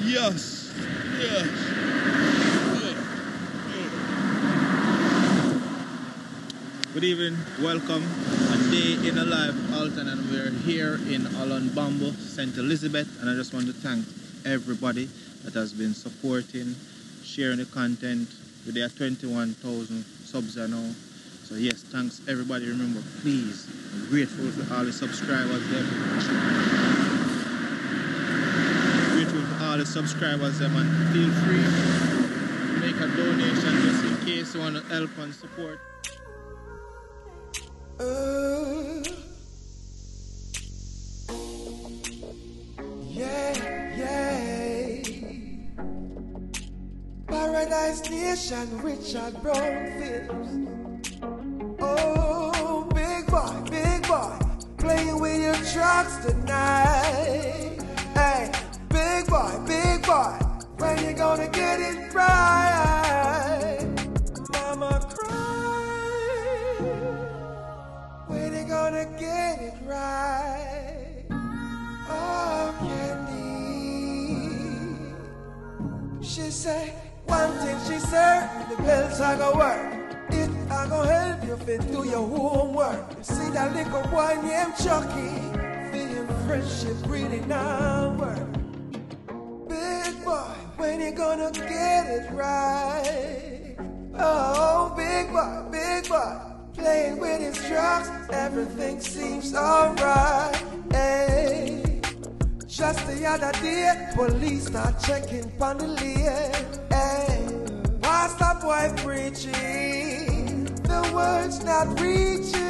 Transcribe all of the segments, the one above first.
Yes. Yes. Good evening. Welcome. A day in the life of ALTON, and we're here in Allen Bambo, St. Elizabeth. And I just want to thank everybody that has been supporting, sharing the content. We're at 21,000 subs now. So yes, thanks everybody. Remember, please, I'm grateful for all the subscribers them. Grateful for all the subscribers them, and feel free to make a donation just in case you want to help and support. Paradise Nation, Richard Brownfields. Oh, big boy, playing with your trucks tonight. Hey, big boy, when you gonna get it right? Mama cry, when you gonna get it right? Oh, Candy, she say, one thing she said, the bells are gonna work. It are gonna help you fit do your homework. See that little boy named Chucky, feeling friendship really now work. Big boy, when you gonna get it right? Oh, big boy, playing with his trucks, everything seems alright. Hey. Just the other day, police start checking on the lane. Hey, pastor boy preaching, the words not reaching.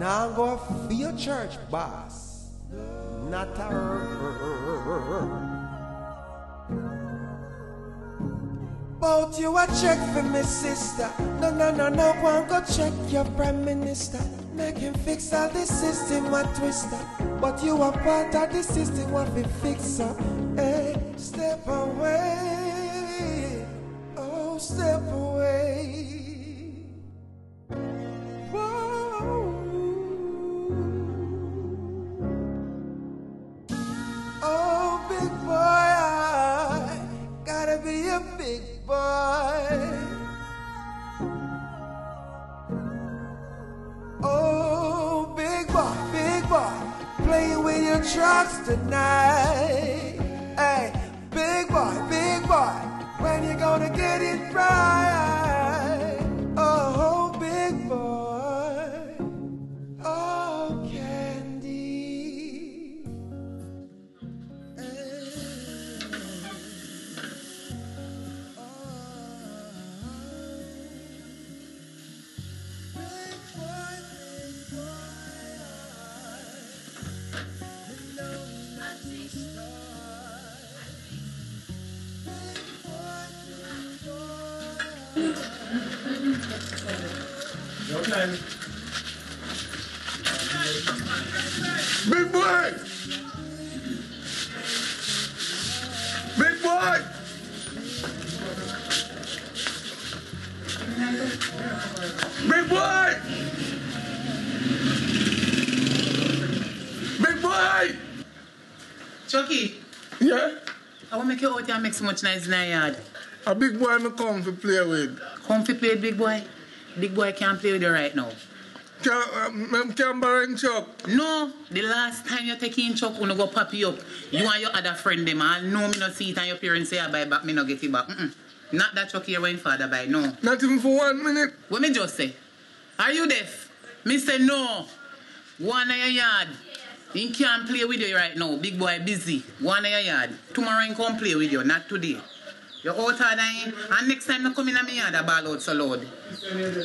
Now go for your church, boss, not her. Both you a check for me, sister. No, one go check your prime minister. Make him fix all the system a twister. But you are part of the system what we fix up. Hey, step away. Oh, step away. Whoa. Oh, big boy, I gotta be a big boy. Oh, big boy, playing with your trucks tonight. Hey, big boy, when you gonna get it right? Oh, big boy, oh, Candy. Big boy! Big boy! Big boy! Big boy! Chucky? Yeah? I want to make you out here and make so much noise in the yard. A big boy me come to play with. Come to play with big boy? Big boy can't play with you right now. Can borrow in Chuck? No, the last time you take in Chuck, you go pop you up. You and your other friend them, I know me not see it and your parents say I buy back, me not get it back. Not that Chuck here when father buy, no. Not even for 1 minute? What me just say? Are you deaf? Me say no. Go on in your yard. He can't play with you right now. Big boy busy. Go on in your yard. Tomorrow he come play with you, not today. You're out of dying, and next time I come in my yard, I ball out so loud.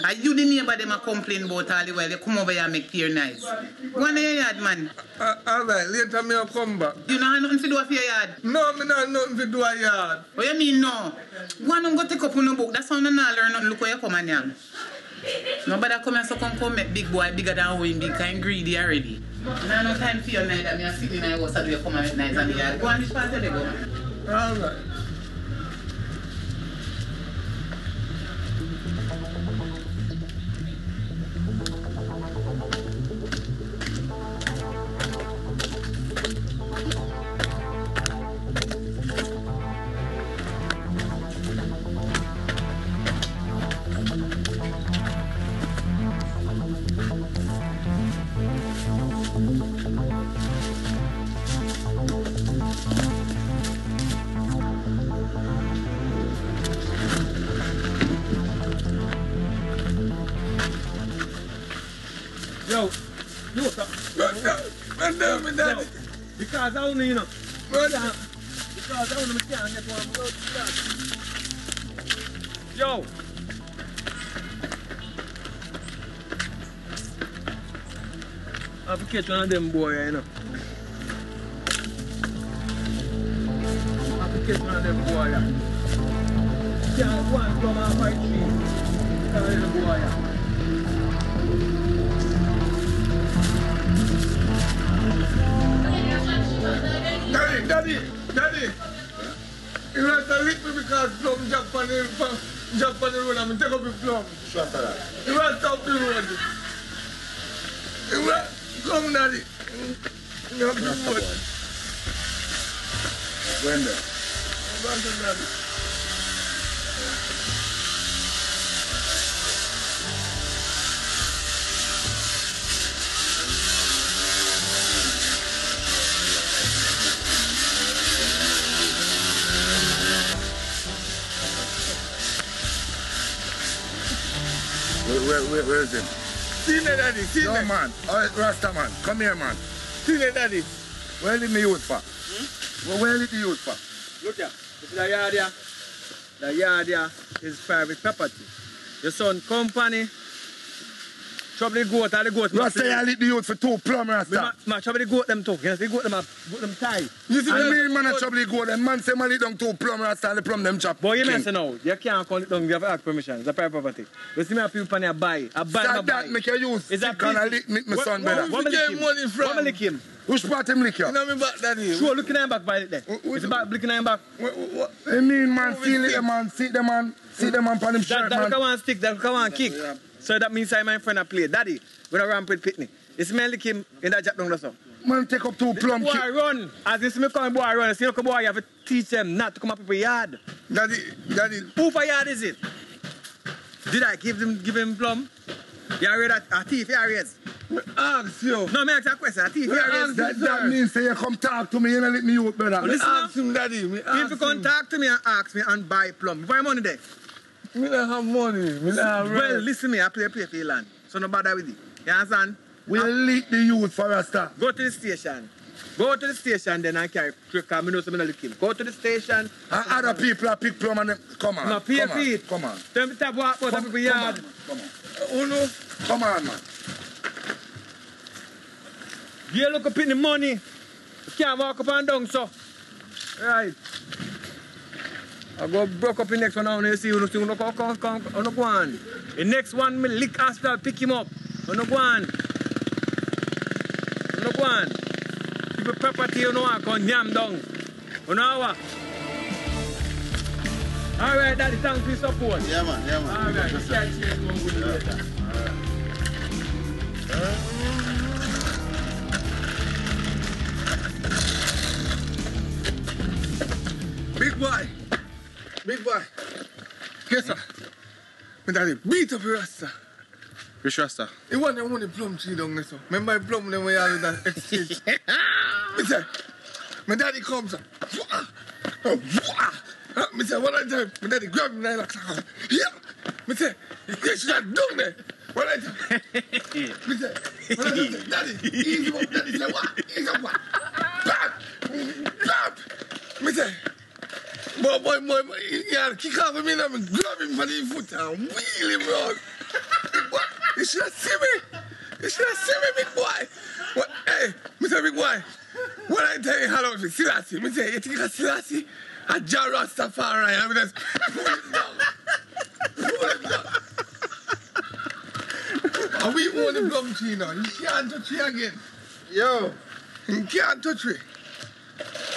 Are you the neighbor them a complain about all the while? You come over here and make clear nice. Go on in your yard, man. All right, later me I'll come back. You don't have nothing to do with your yard? No, me not nothing to do with yard. What you mean no? Go on and go take up on the book. That's how you not learn nothing. Look where you come and young. Nobody come here so come make big boy bigger than who him big and greedy already. I no time for you neither. Me a sit in my house and do you come and make nice on the yard. Go on this part of the go. All right. Yeah, me daddy. Because I only, you know. Brother. Because I only can't get one without that. Yo. I have to catch one of them boy, you know. I have to catch one of them boy, yeah. Can't go and come and fight me. One of them boy, yeah. Daddy. You have to lick me because plum jump on the road and I take up the plum. You have to stop the road. You have to come, daddy. You have to road. When there? You have to, daddy. Where is him? See me, daddy. See No, me. man. All right, Rasta, man. Come here, man. See me, daddy. Where did me use for? Where did you use for? Look here. You see the yard here? The yard here is private property. Your son company. Trouble the goat or the goat. Rasta, you lit the youth for 2 plum, Rasta. Man, trouble the goat them too. You know, the goat them tie. You see, the man a trouble the goat. The man say, man, lit down 2 plum, Rasta, and the plum them chop. But you King. mention now, you can't call it down, you have to ask permission. It's a private property. You see me a people on buy. I buy, Start that, make you use. Is that Can I lick me son better? Where we get money from? What lick him? Which part him lick you? You know me back, daddy. Sure, look in the back by it there. It's about looking in the back. What? I mean, man, see the man, see the man on him shirt, That man. come on stick, that come on kick. So that means I my friend a play. Daddy, when I ramp with Pitney. You see me lick him in that jack down there, so. Man, take up 2 plum. Boy run. As you see me come boy run, you see the boy, you have to teach them not to come up with a yard. Daddy. Who for yard is it? Did I give him plum? You read a thief, you read? Ask you. No, me ask a question. A thief, you read? That means say you come talk to me, you know, let me youth, brother. Me Listen ask him, daddy. Me ask People come talk to me and ask me and buy plum. Buy money there. Me don't have money. Me don't have Well, rent. listen me, I play for your land. So no bother with it. You understand? We'll leak the youth for Rasta. Go to the station. Go to the station then I carry because I know something to kill. Go to the station. And other people are pick plum and them. Come on. No, pay come for on, it. Come on. Tell me to walk out of people's yard. Come on. Oh no. Come on, man. You look up in the money. You can't walk up and down, so. Right. I go broke up the next one now and you see you no go on. The next one, me lick hospital, pick him up. You no go on. You no go on. People property, you know what, come yam down. You know what? All right, daddy, thanks for your support. Yeah, man. All right, you can't change one good later. Big boy. Yes, sir. Me daddy beat up your Rasta. Which Rasta? He want them money plum tree down there, so. Remember the plum them we had with that exchange? Me say, my daddy comes up. Me say, what I tell my daddy grab me like, yeah. Me say, you should have done there. What I tell me say, daddy, easy up, daddy say, what? Easy up, what? Bam! Me say, boy, yeah, kick off me and I'm grab him by the foot and wheel him round. What? You should have seen me. You should have seen me, big boy. What? Hey, Mr. Big Boy, what I tell you, hello, Selassie. Me say, you think it's Selassie? A Jah Rastafari. I mean, that's pull it down. Pull it down. And we own the plum tree now. You can't touch it again. Yo. You can't touch it.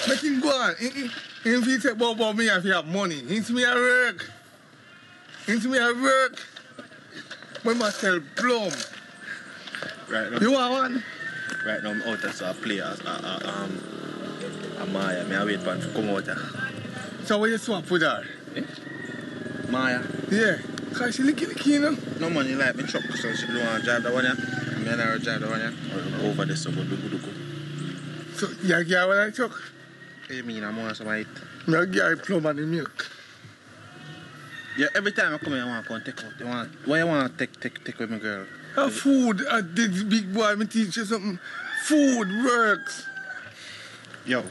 Let him go on. If he say, about me if you have money, into me I work. We must sell plum. Right now. You want one? Right now I'm out there, so I play as Maya. I wait for him to come out there. So what you swap with her? Maya. Yeah. Cause she licky, you know? No money like me truck, so she don't want to drive the one, yeah. Me and her drive the one, yeah. Over the summer, do. So you get what I took? What do you mean I'm on some eat? I get plum and the milk. Yeah, every time I come here, I want to come take out. Why you want to take with my girl? Food, I did big boy, me teach you something. food works. Yo,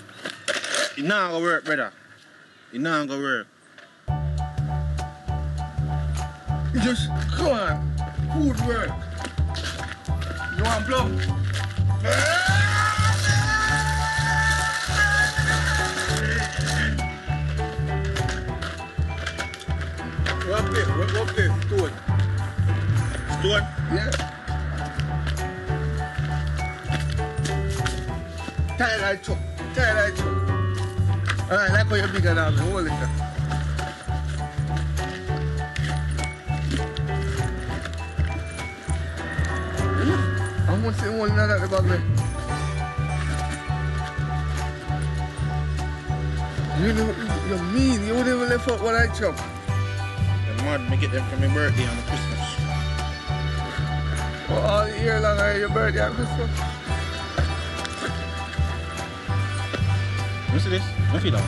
it not gonna work, brother. It not gonna work. Just come on. Food works. You want plum? What place? Stone. Stone? Yeah. Tired I chop. Alright, like how you're bigger than me. Hold it there. I'm gonna say one another at the back there. You're mean. You wouldn't even left out what I chop. The mud, me get them for my birthday on Christmas. Oh, all year long are your birthday and Christmas. You see this? Don't feel that.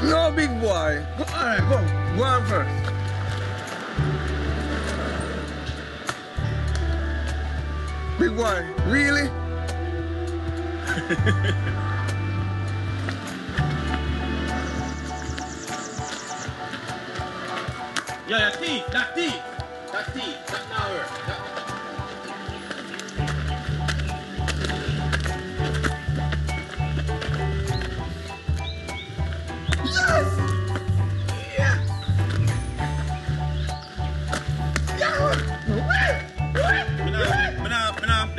No, big boy. Alright, come. Go on first. Big boy, really? Yeah, that tea. That now work.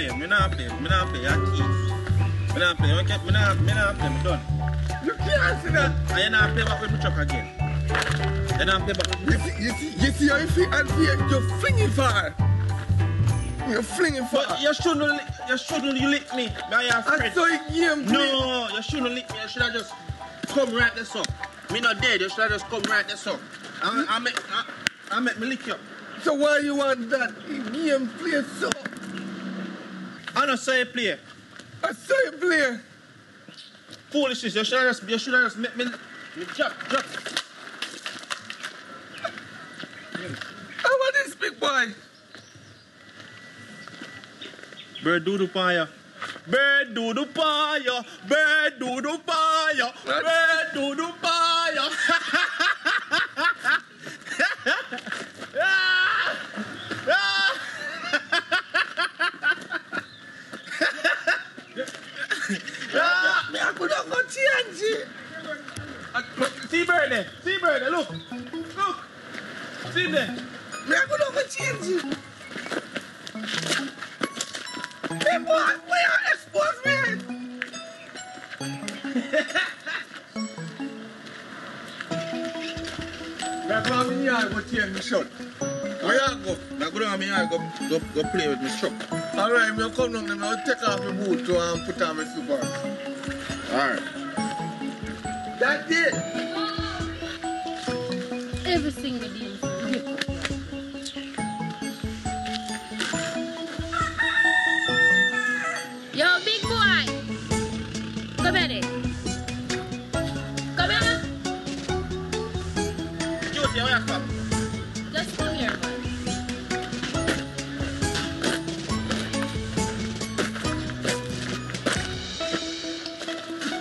Me not play that key. Me not play, me done. You can't see that. I not play back with my truck again. I not play back with You see how you feel and you're flinging far. You're flinging far. But you shouldn't lick me by your friend. I saw you game play. No, you shouldn't lick me. You should have just come right this up. Me not dead, you should have just come right this up. I make me lick you up. So why you want that game play so? I don't say play. I saw you play. Foolishness, you should have just make me drop. How about this big boy? Bird do the fire. Bird do the fire. Bird do the fire. Bird do the fire. I could not go change it. See bird there, look. See him there. I could not go change it. Hey boy, why you expose me? I'm going to yard, go change my shirt. Where you go? I go down my yard, go play with my truck. Alright, I'll come down and I'll take off my boot and put on my slippers. Alright. That's it. Every single day. Yo, big boy. Come here. Come here. Cutie, where you come? Just come here, man.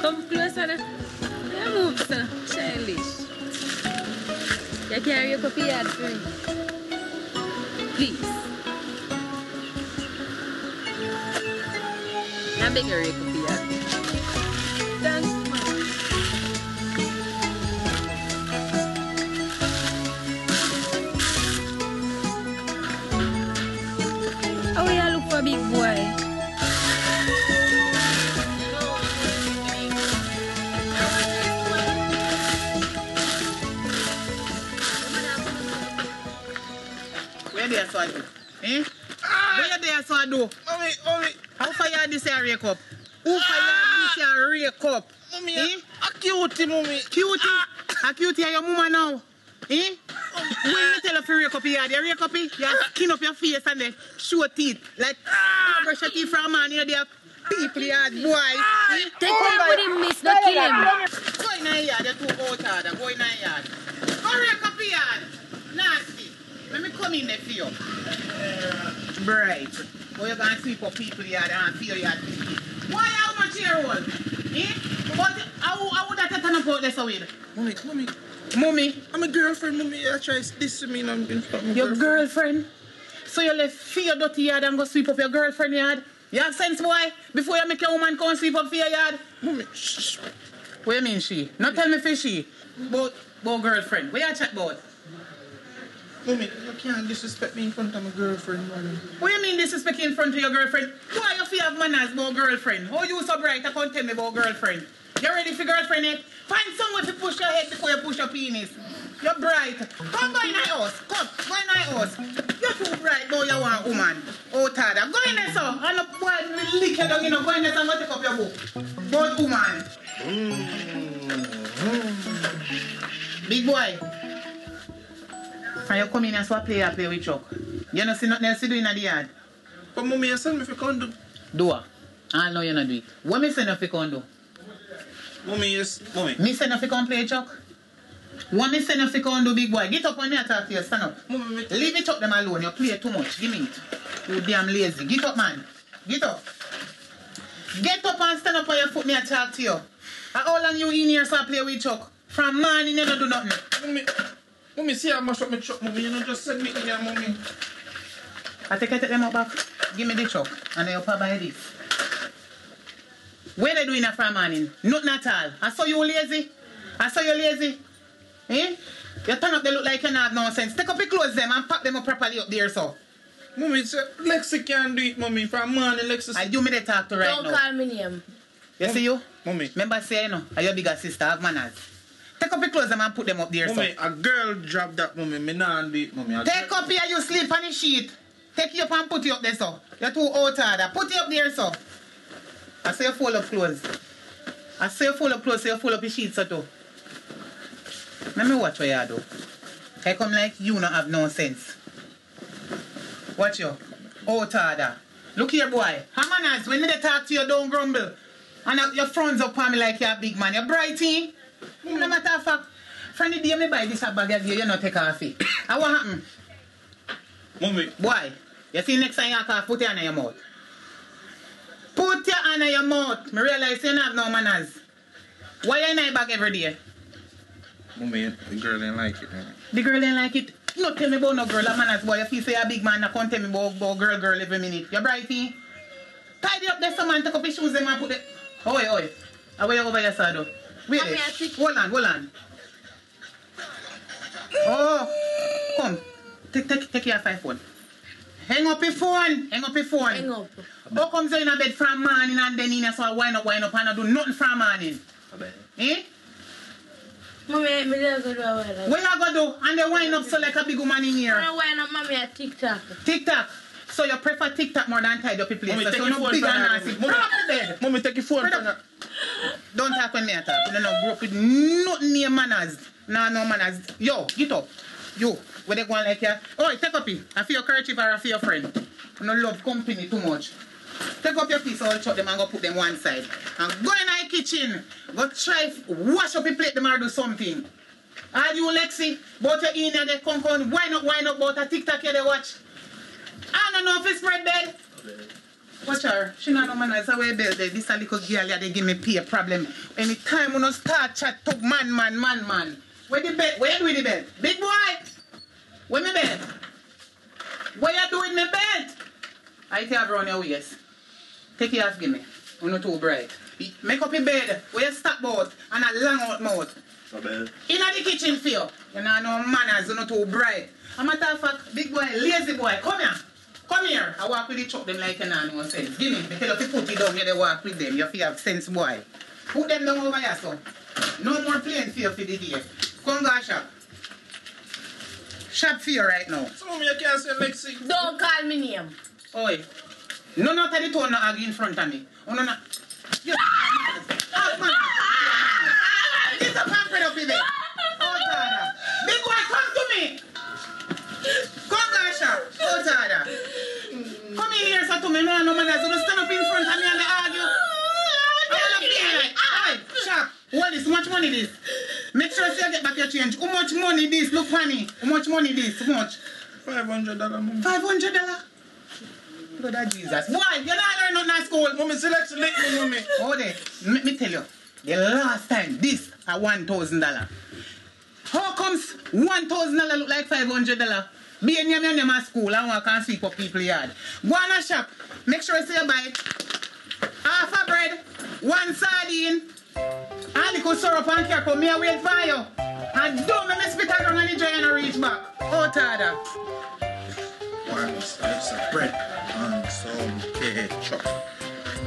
Come closer. Yeah, move, sir. Childish. You carry your coffee yard for me. Please. I'm bigger your coffee yard. Thanks, man. How will you look for a big boy? Where there so I do? Eh? Where there so I do? Mommy. How far you this here rake up? Who fire this here rake up? Mommy, Eh? a cutie, mommy. Cutie? A cutie are your mama now? Eh? When me tell you to rake up your yard, you rake up it, you skin up your face and then show teeth. Like, brush your teeth from a man, you know, they have people yard, boy. Eh? Take him with him, miss. Don't kill him. Go in the yard, you two go out, go in the yard. Go rake up your yard. Nasty. Let me come in there for you. Bright. How you gonna sweep up people here and feel you? Why how much here all? Eh? But how would that turn up out there so weird? Mommy. I'm a girlfriend, mommy. I try to diss me and I'm in front of your girlfriend? So you left for your dirty yard and go sweep up your girlfriend yard? You have sense, boy? Before you make your woman come sweep up for your yard? Mommy, shh. What you mean she? Not tell me for she. But girlfriend. What you chat about? Mommy, you can't disrespect me in front of my girlfriend, man. What you mean disrespect in front of your girlfriend? Why you feel have manners about girlfriend? How you so bright? I can't tell me about girlfriend. You ready for girlfriend yet? Find somewhere to push your head before you push your penis. You're bright. Come go in the house. Come, go in the house. You're too bright, boy. You want a woman. Oh, Tada. Go in there, son. And the boy will lick you down, you know. Go in there, son. Go take up your book. Both woman. Big boy. Can you come in and swap play with Chuck? You don't see nothing else to do in the yard? But mommy, you send me for condo. Do what? I know you not do it. What me send you for condo? Mommy, yes. Mommy. Me send you for come play, Chuck? What me send you for condo, big boy? Get up on me and talk to you. Stand up. Mommy, leave it up them alone. You play too much. Give me it. You damn lazy. Get up, man. Get up. Get up and stand up on your foot me and talk to you. How long you in here so play with Chuck? From morning you don't do nothing. Mommy, see how much up my truck, mommy. You know, just send me in here, mommy. I take them out back. Give me the truck. And then you pay buy this. What they doing from morning? Nothing at all. I saw you lazy. Eh? You turn up they look like you not have no sense. Take up your clothes them and pack them up properly up there, so. Mommy, Lexi can't do it, mommy. From morning, Lexi. I do me the talk to right now. Don't call me name. You see you? Mommy. Remember say, you know, are your bigger sister have manners. Take up your clothes and put them up there, mommy, so. A girl dropped that, mommy. Me not do it, mommy. Take up here, you sleep on the sheet. Take you up and put you up there, so. You're too out harder. Put you up there, so. I say you fold up clothes. So you fold up your sheets, so too. Let me watch what you do. I come like you not have no sense. Watch you. Out harder. Look here, boy. How manners, when they talk to you, don't grumble. And your fronts up on me like you're a big man. You're brighty. No matter of fact, from the day me buy this bag of you not take off it. And what happen? Mommy. Boy, you see next time you cough, put your hand in your mouth. Put your hand in your mouth. Me realize you don't have no manners. Why you in my bag every day? Mommy, the girl ain't like it, man. The girl ain't like it? No tell me about no girl, a manners, boy. You feel say you're a big man, now come tell me about girl every minute. You're brighty. Tidy up there, some man, take up your shoes them and put it. Oi. How are you over your side, though? Wait there. Hold on. Oh, come. Take your phone. Hang up your phone. Hang up. How come you in a bed from morning and then in so I wind up and I do nothing from morning? Eh? Mommy, me don't go do a wind up. What you go do? And they wind up so like a big woman in here. I wind up, mommy, at TikTok. TikTok? So you prefer TikTok more than tidy up your place? Mommy, so take you're your not phone big from and her. nasty. Put up the bed. Mommy, take your phone from her. Don't talk when me I talk. You don't grow up with nothing near manners. No manners. Yo, get up. You, where they going like you? Oh, take up it. I feel your kerchief or I feel your friend. You don't love company too much. Take up your piece, I'll chop them and go put them one side. And go in the kitchen. Go try wash up your plate them or do something. Are you Lexi? But you in there, they come, wind up, but a TikTok here they watch. I don't know if it's spread bed. Watch her. She not no man. It's a way bed. This a little girl here, they give me pay problem. Anytime when I start chat to man. Where the bed? Where you doing the bed? Big boy! Where my bed? What you doing my bed? I take around your waist. Take your ass, give me. You're not too bright. Make up your bed. Where you stop both and a long out mouth. In the kitchen for you. You know no manners. You're not too bright. A matter of fact, big boy, lazy boy, come here. Come here. I walk with the truck them like you know no sense. Give me. Because if you put it down here, they walk with them. You feel have sense, boy. Put them down over here, so. No more playing for you for the day. Come go shop. Shop for you right now. So, mommy, you can't say Lexi. Don't call me name. Oi. None of the tone not argue in front of me. Oh, no. You get up and spread up your bed. Oh, Tada. Big boy, come to me. Come go shop. Oh, Tada. Come in here, so to me. No man has to stand up in front of me and they argue. I want to play like. Oi, shop. What is? How much money this? Make sure you get back your change. How much money this? Look funny. How much money this? How much? $500, mummy. $500? Blood of Jesus. Boy, you're not learning nothing at school. Mummy, select me, mummy. Hold it. Let me tell you. The last time, this a $1,000. How comes $1,000 look like $500? Be in your at school and walk and sweep up people's yard. Go on a shop. Make sure you say you buy half a bread, 1 sardine, and little syrup and cracker. Me a wait for you. And don't make me spit around and enjoy and reach back. Out of that. 1 slice of bread and some ketchup.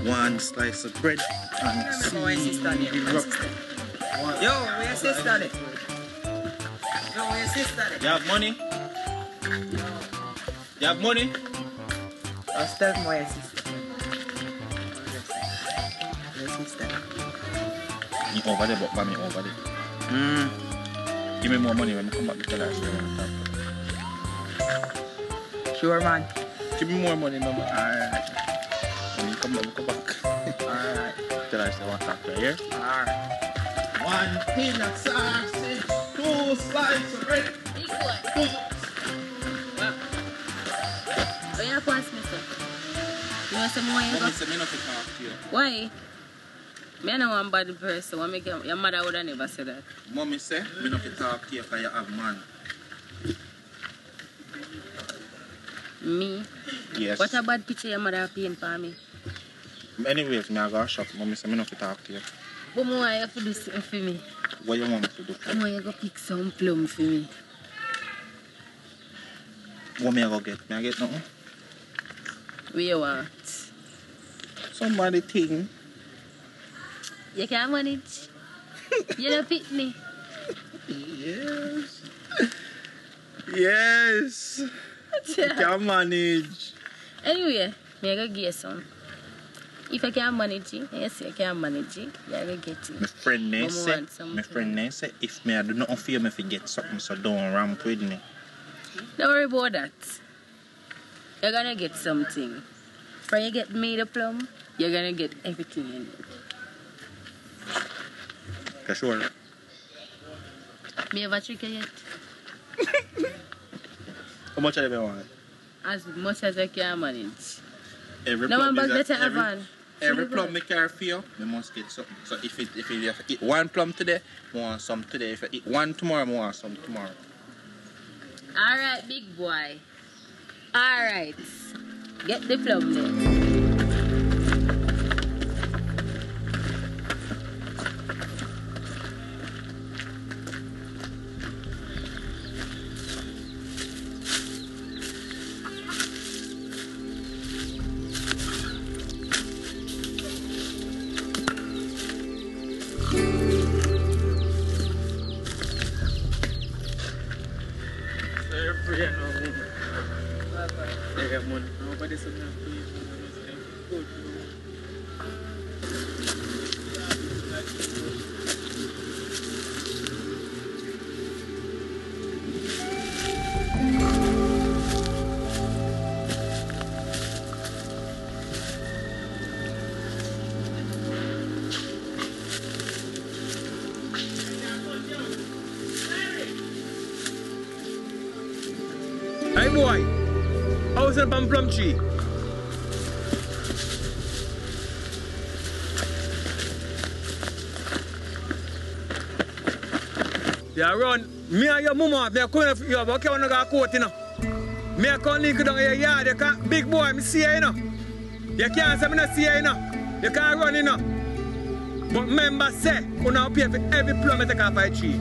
1 slice of bread and syrup. Yo, where's your sister? Yo, where's your sister? You have money? You have money? I'll start my sister. Your sister. You over there, but buy me over there. Give me more money when I come back to tell her. Sure, man. Give me more money, number. Alright. When you come back, we'll come back. Alright. Tell her I want to talk to her, yeah? Alright. 1 tin of sausage, 2 slices of bread. Big boy. Oh, you pass me, sir. You want some more? You Mommy go? said me not to talk to you. Why? Me no one bad person. What make your mother would have never said that. Mommy said me not to talk to you because you have man. Me? Yes. What a bad picture your mother paint for me. Anyways, me I go shop. Mommy said me not to talk to you. But more you have to do something for me. What you want me to do? I want you to go pick some plum for me. What me I go get? Me I get nothing? What you want? Somebody thing. You can manage. You don't pick me. Yes. Yes. You can manage. Anyway, me go get some. If I can manage it, yes, I can manage it. You go get it. My friend say, if me I do nothing for you, me fi get something, so don't ramp with me. Don't worry about that. You're gonna get something. When you get me the plum, you're gonna get everything in it. For sure. Me have a trick yet? How much do you want? As much as I can manage. Every No one plum bag is that I have on. every plum me carry for you, me must get something. So if you have to eat 1 plum today, I want some today. If you eat 1 tomorrow, I want some tomorrow. Alright, big boy. Alright. Get the plum then. Hey boy, how's it on plum tree? Yeah, run. Me and your mama, me are coming for you, but okay, I'm not going to court, you know. Me are coming to down your yard, you can't, big boy, me see you, you know. You can't say me not see you, you know. You can't run, you know. But remember, say, you now pay for every plum you take off a tree.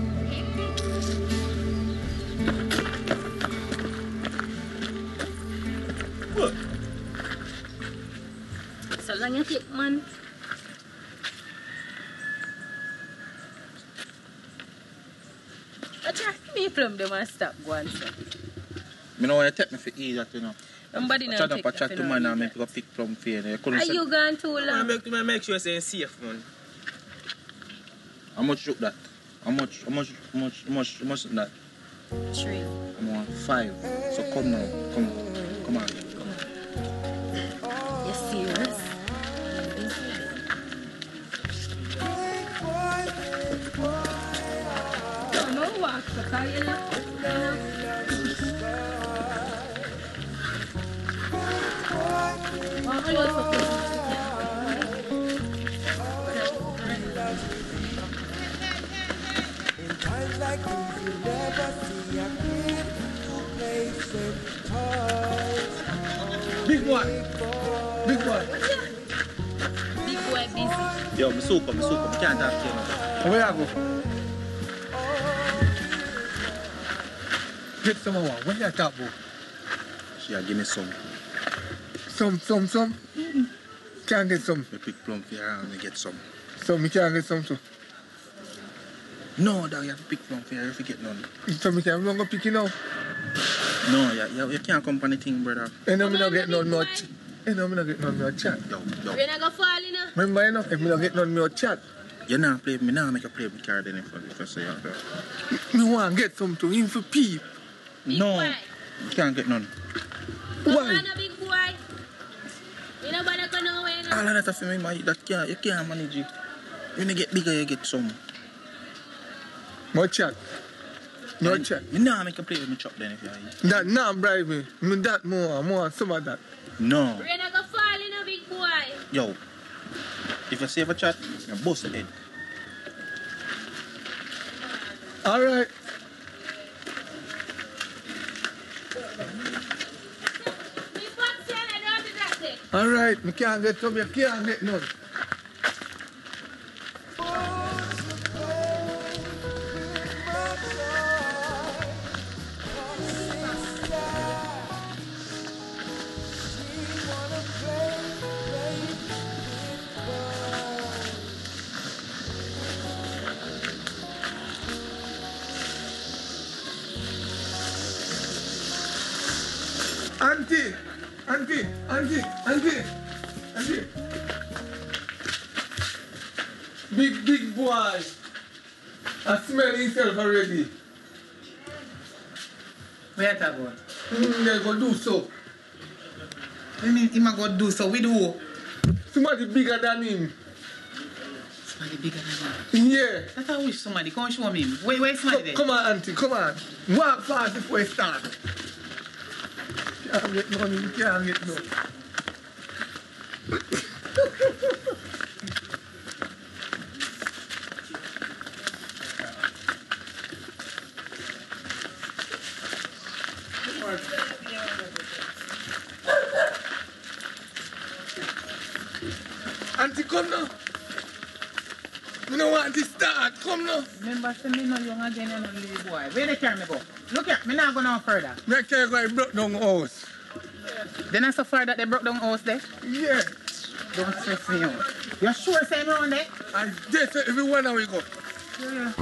So long you take, man. Me plum them and stop going so. Me know when you take me for eat that, you know. Somebody I not try take to chat to man and make a pick plum for you. You couldn't Are say- you gone too long? Make sure you're safe, man. How much took that? How much that? 3. I want 5. So come now. Come on. You serious? No walk, so call you now. close up. In times like these, you never see a kid who plays with toys. Big boy. Big boy. Big boy busy. Yo, me super, I can't talk to you now. Where you go? Get some more. What you talk about? She give me some. Some. Can't get some. Me pick plum for her and me get some. So me can't get some too. No, dog, you have to pick plum for her if you get none. So me can't go pick it now. No, you can't come on the thing, brother. And now me not get none more. And now me not get none more chat. Yo. We're not gonna fall in. Remember, you know, if me not get none more chat, You not play, me now make a play with card in it if I say that. me want to get some to him for peep. Big No, boy. you can't get none. Come Why? on, big boy. You know what I'm gonna win. All of that for me, man, you can't manage it. When you get bigger, you get some. More chat. No chat. You know, make a play with me chop then if you are. That now bribe me. Me that more, some of that. No. We're not gonna fall in, big boy. Yo, if you save a chat, you bust the head. All right. All right. Me can't get some, you can't get none. Auntie. Big boy. I smell himself already. Where you talk about? They go do so. What do you mean him a go do so? With who? Somebody bigger than him. Somebody bigger than him? Yeah. That's how I wish somebody. Come show me. Where somebody there? Come on, auntie, come on. Walk fast before we start. Can't get money, can't get no. Auntie, come now. You don't want to start. Come now. Remember, say me no young again and no little boy. Where they carry me go? Look here, me not go no further. Me can't go and broke down the house. Then I so far that they broke down house there? Yeah. Don't stress me out. You sure same around there? I guess everyone now we go. Yeah.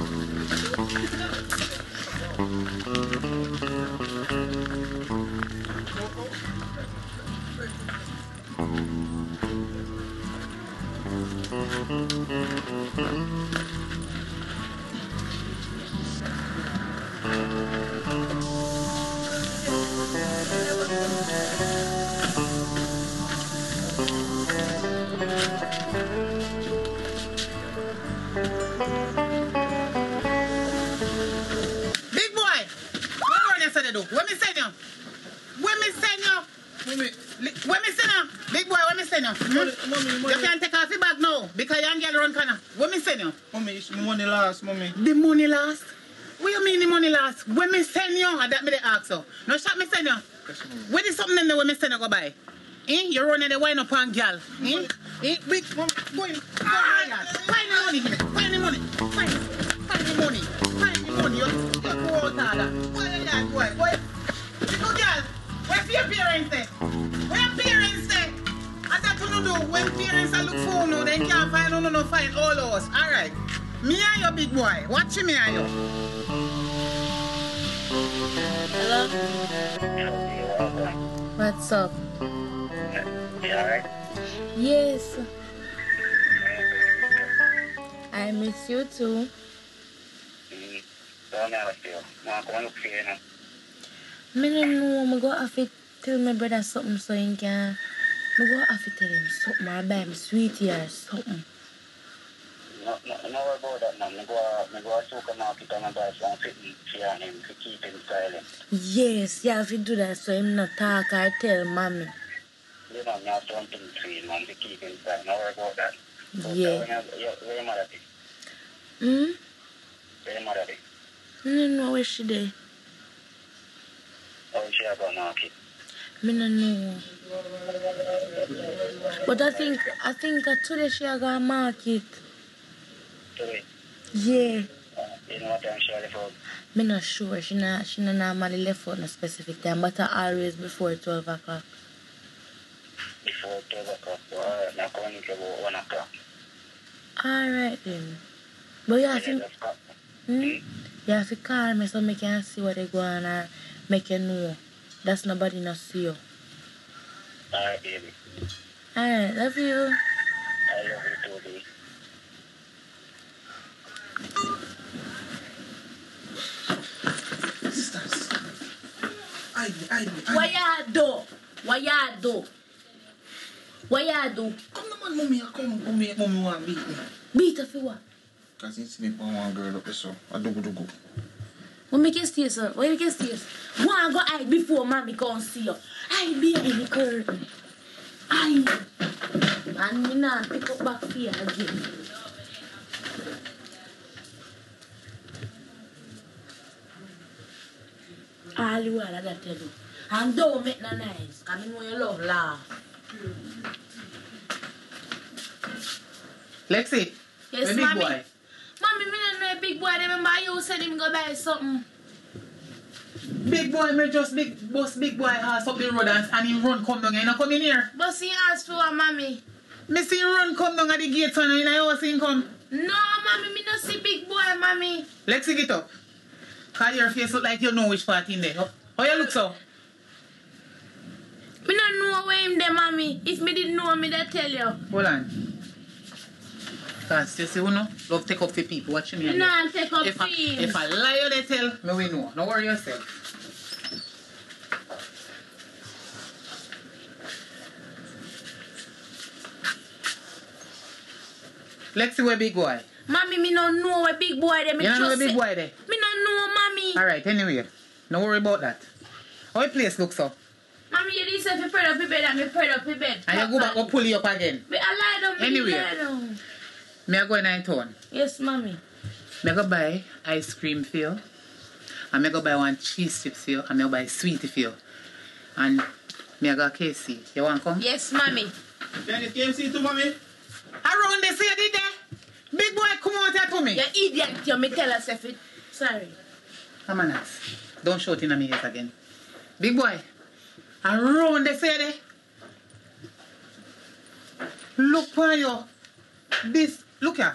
Big boy! What you say they do? What me send you? What me send you? Mommy. What me send you? Big boy, what me send you? Mommy. You can't take off your bag now because you ain't get run corner. What me send you? Mommy, it's my money last, mommy. The money last? What you mean the money last? When me send you, and that me the ask you. No shot me send you. What is something in there when me send you go buy? You running the wine up on girl. Big mom, go in. Find the money, give me. Find the money. Find the money. Find the money. You go out of that. Boy. Little girl, where's your parents there? Where your parents there? And that you do when parents are look for you, they can't find no find all of us. Alright. Me and you, big boy. Watch me and you. Hello? What's up? You alright? Yes. I miss you too. Don't know what you do. I'm going to pay now. I don't know. I'm going to have to tell my brother something so he can. I'm going to have to tell him something or buy him sweetie or something. No worry about that, man. I go to the supermarket and buy some fitting for him to keep him silent. Yes, you have to do that so him not talk or tell mommy. you know, me have something to you, man, to keep inside. Don't worry about that. So, Yeah. where your mother is? Hmm? Where your mother is? I don't know where she there. How she have a market? I don't know. But I think today she a go market. Today? Yeah. You know what time she left out? I'm not sure. She not normally left out a specific time, but I always before 12 o'clock. Before 12 o'clock. Alright, now come in about 1 o'clock. Alright then. But you have to, Just come. you have to call me so I can see what they go on or make you know. That's nobody not see you. Alright, baby. Alright, love you. I love you too, baby. Sisters. What you do? What you do? What you do? Come on, man, mommy, mommy want beat me. Beat her for what? Because he sleep on one girl up there, so I do. What make you stay, sir? What make you stay? Go and go hide before mommy come see you. Hide behind the curtain. Hide. And me not pick up back for you again. All you are that tell you. And don't make no noise, because I know you love laugh. Lexi, Yes, the big mommy. boy. Mommy, me don't know a big boy. Remember you said him go buy something. Big boy, me just big boy ass up the road and him run come down. You know come in here. But he asked for a mommy. Me see him run come down at the gate and in your house him come. No, mommy, me not see big boy, mommy. Lexi, get up. Cause your face look like you know which part in there. How you look so? Me not know where him there, mommy. If me didn't know, me that tell you. Hold on. Cause you see who know? Love take up for people. Watch me. Me not take up If for him. I lie you they tell, me we know. Don't worry yourself. Lexi, where big boy? Mommy, me not know where big boy there. Me You don't know just where big say- boy there? Me not know, mommy. Alright, anyway. Don't worry about that. How your place looks so? Mommy, you didn't say if you pray up your bed and me pray up your bed. And you go back and pull you up again. Me, I lie down, me Anyway. lie down. Me I go in town. Yes, mommy. Me I go buy ice cream for you. And me I go buy one cheese chips for you. And me I go buy sweetie for you. And me I go KC. You want to come? Yes, mommy. Can you KFC too, mommy? Around this here, did they? Big boy, come out here to me. You idiot, you me tell us if it. Sorry. Come on, Nats. Don't shout in my ears again. Big boy, around this here, they. Look for you. This, look here.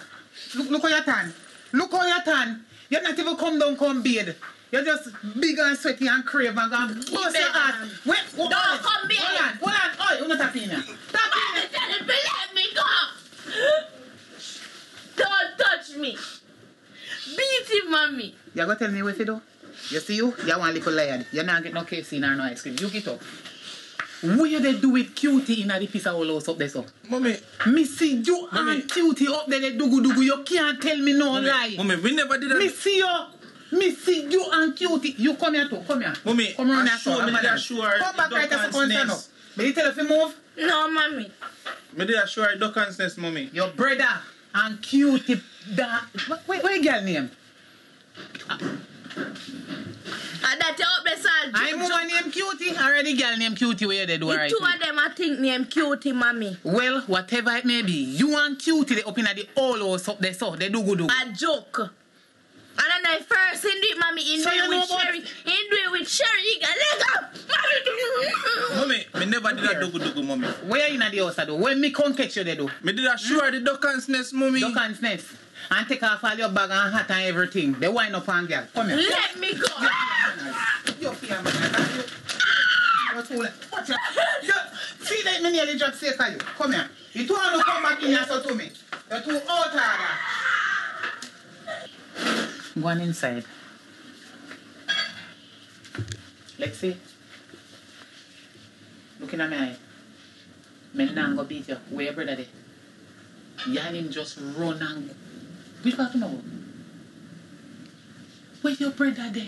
Look how you turn. Look how you turn. You're not even come down, come bathe. You're just big and sweaty and crave and gonna bust your ass. Wait, Don't come bathe. Hold on. Oh, you're not tapping here. Tap in here. Daddy, let me go. Don't touch me. Beat him, mommy. You gonna tell me what to do? You see you? You want a little lion. You're not getting no KFC nor no ice cream. You get up. What you they do with Cutie in the piece of all house up there, so? Mommy. Me see you and Cutie up there, they dugu. You can't tell me no lie. Mommy, we never did that. Me see you and Cutie. You come here too. Come here. Mommy, come around I here. sure me did assure Come back the right duck as a and stand up. snails. May you tell if you move? No, mommy. Me did assure duck and snails, mommy. Your brother and Cutie. What girl name? And that you up there, sir. I'm woman named Cutie. Already girl named Cutie where they do The right. two of them, I think, named Cutie, mommy. Well, whatever it may be, you and Cutie they up in the old house up there, so they do good. A joke. And then I first in it, mommy, in So do you it know with about- Sherry. In do it with Sherry. You got leg up. Mommy, me never did that dugu, mommy. Where in the house I do? When me come catch you they do? Me did assure the duck and snails, mommy. Duck and snails. And take off all your bag and hat and everything. They wind up and girl. Come here. Let me go. You fear man. You're too late. Watch out. See that me nearly just say for you. Come here. You two want to come back in here so to me. You're too out harder. Go on inside. Lexi. Looking at my eye. Me now go beat you. Where your brother there? You and him just run and go. Which part you know? Where's your brother there?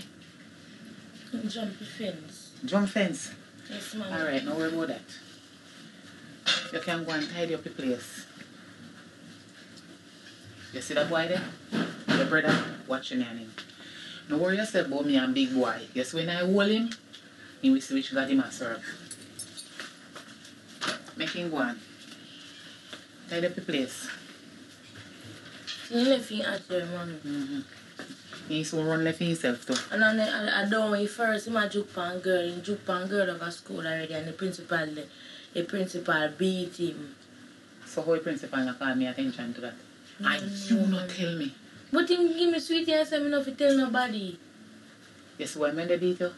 Jump the fence. Jump fence. Yes, mommy. Alright, no worry about that. You can go and tidy up the place. You see that boy there? Your brother watching him. No worry yourself about me and big boy. Yes, when I hold him, he will see which got him a serve. Make him go on. Tidy up the place. He left him at your mommy. He's so run left himself too. And I don't know, first him a juke pan girl. He juke pan girl of a school already and the principal beat him. So how the principal not call me attention to that? And you not tell me. But him give me sweetie and say me not to tell nobody. Yes, why when they beat you?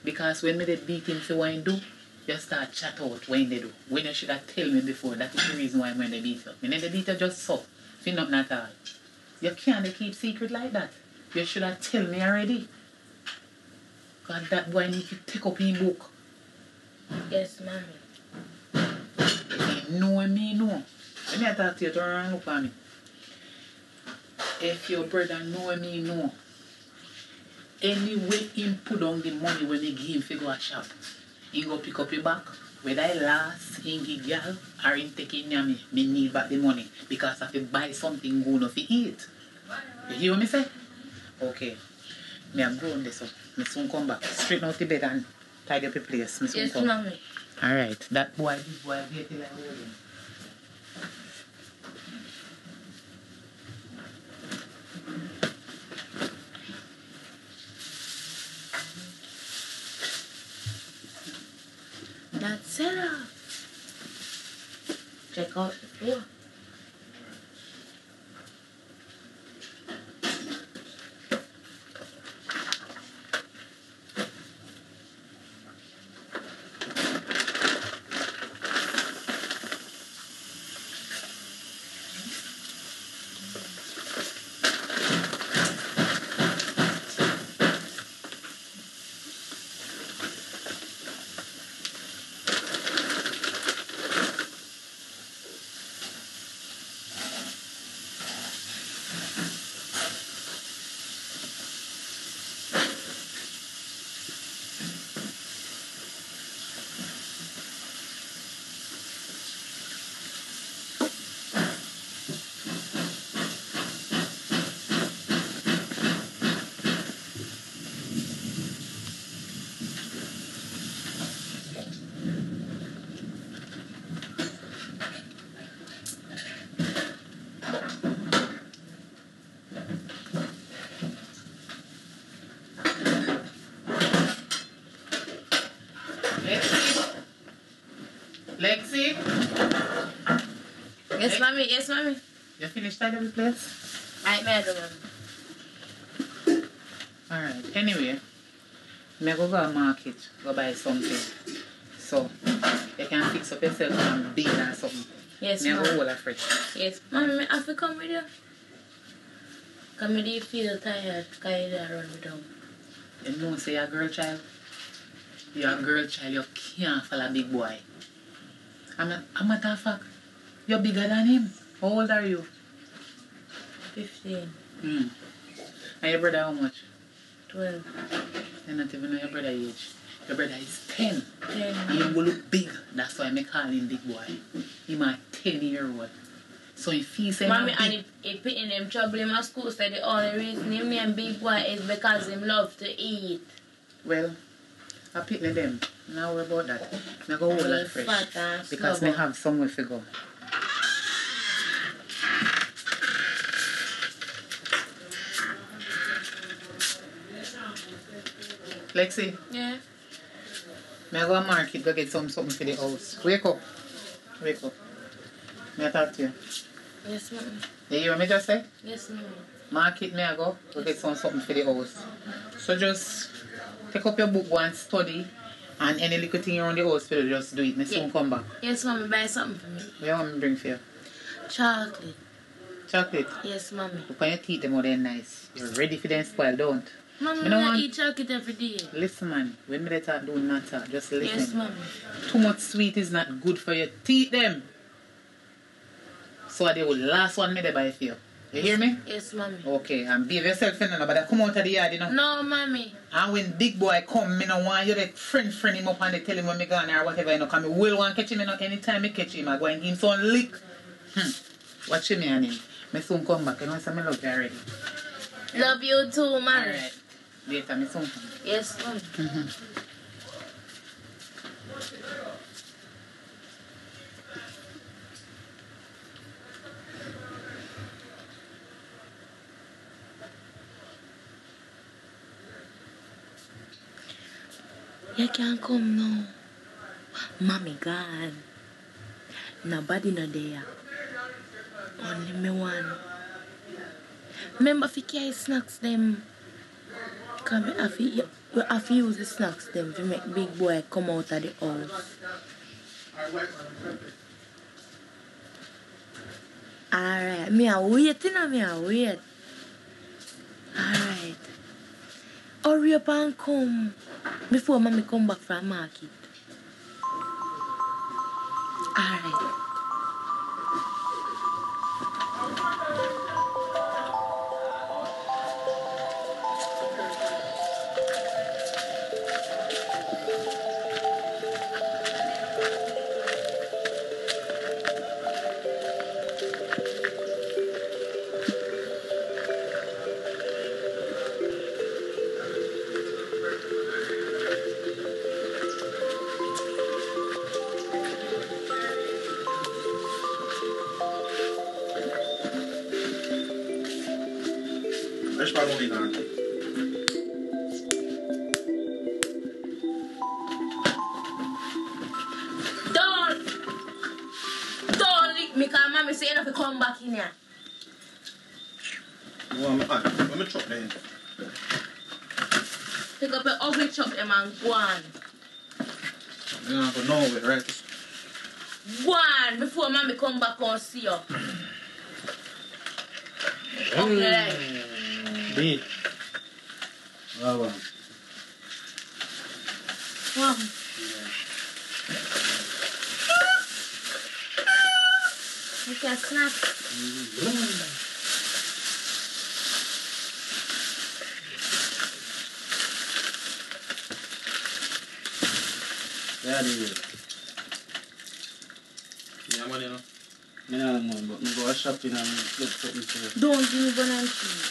Because when they beat him for what he do, you start chat out when they do. When you should have tell me before, that is the reason why when they beat you. When they beat you just so. Feel nothing at all. You can't keep secret like that. You should have tell me already. God, that boy need to take up his book. Yes, mommy. If you know me, know. Let me talk to you, turn around and look at me. If your brother know me, know. Anyway, him put down the money when they give him to go a shop. He go pick up your back. Whether I last, he give girl, or him take in me need back the money. Because I have to buy something good to eat. You hear what me say? Okay. Me have grown this up. Me soon come back. Straighten out the bed and tidy up the place. Me soon yes, come. mommy. Alright. That boy, this boy, wait till I hold him. That's it up. Check out the floor. Lexi? Yes, mommy. Yes, mommy. You finished tidying the place? I made them. Alright, anyway, I go to market, go buy something. So, you can fix up yourself and bean or something. Yes, I ma'am. go hold a fresh. Yes, mommy, I have to come with you. Come with you feel tired, because you run me down. You know, say you're a girl child. You're a girl child, you can't follow a big boy. A matter of fact, you're bigger than him. How old are you? 15. And your brother how much? 12. You're not even know your brother age. Your brother is 10. 10. He will look big. That's why I call him big boy. He's a 10-year-old. So if he say mommy, big, and if putting him trouble in my school, so the only reason him name big boy is because him love to eat. well, I pick them. Now worry about that. I go hold that fresh. Because I have somewhere to go. Lexi, Yeah. I go to market go get something for the house. Wake up. Wake up. May I talk to you? Yes, ma'am. You hear what I just say? Yes, ma'am. Market may I go get something for the house. So just take up your book, go and study, and any little thing around the house, just do it. I soon come back. Yes, mommy, buy something for me. What do you want me to bring for you? Chocolate. Chocolate? Yes, mommy. Look on your teeth, them are they nice. You're ready for them spoil, don't? Mommy, I eat chocolate every day. Listen, man. When me talk, do not talk. Just listen. Yes, mommy. Too much sweet is not good for your teeth, them. So they will last one me they buy for you. You hear me? Yes, mommy. Okay, and behave yourself in but I come out of the yard, you know. No, mommy. And when big boy come, me no want you to friend him up and they tell him when me gone or whatever, you know, because me will want to catch him, you know, anytime me catch him, I go and give him some lick. Watch him and him. Me soon come back, you know, so me love you already. Love you too, mommy. Alright. Later, me soon come. Yes, mommy. You can't come now. Mommy gone. Nobody not there. Only me one. Remember if you carry snacks them. Come we have to use the snacks them to make big boy come out of the house. Alright, me a wait, you know, me a wait. Alright. Hurry up and come before mommy come back from market. Alright. Don't lick me, because mommy say you have to come back in here. Let me chop them. Pick up your ugly chop them and go on. You're not going to know it, right? Go on before mommy come back and see you. Okay. B. Wow. You can snap. Yeah, yeah, man, you know. I don't know, but I go shopping and get something for you. Don't give me banana cheese.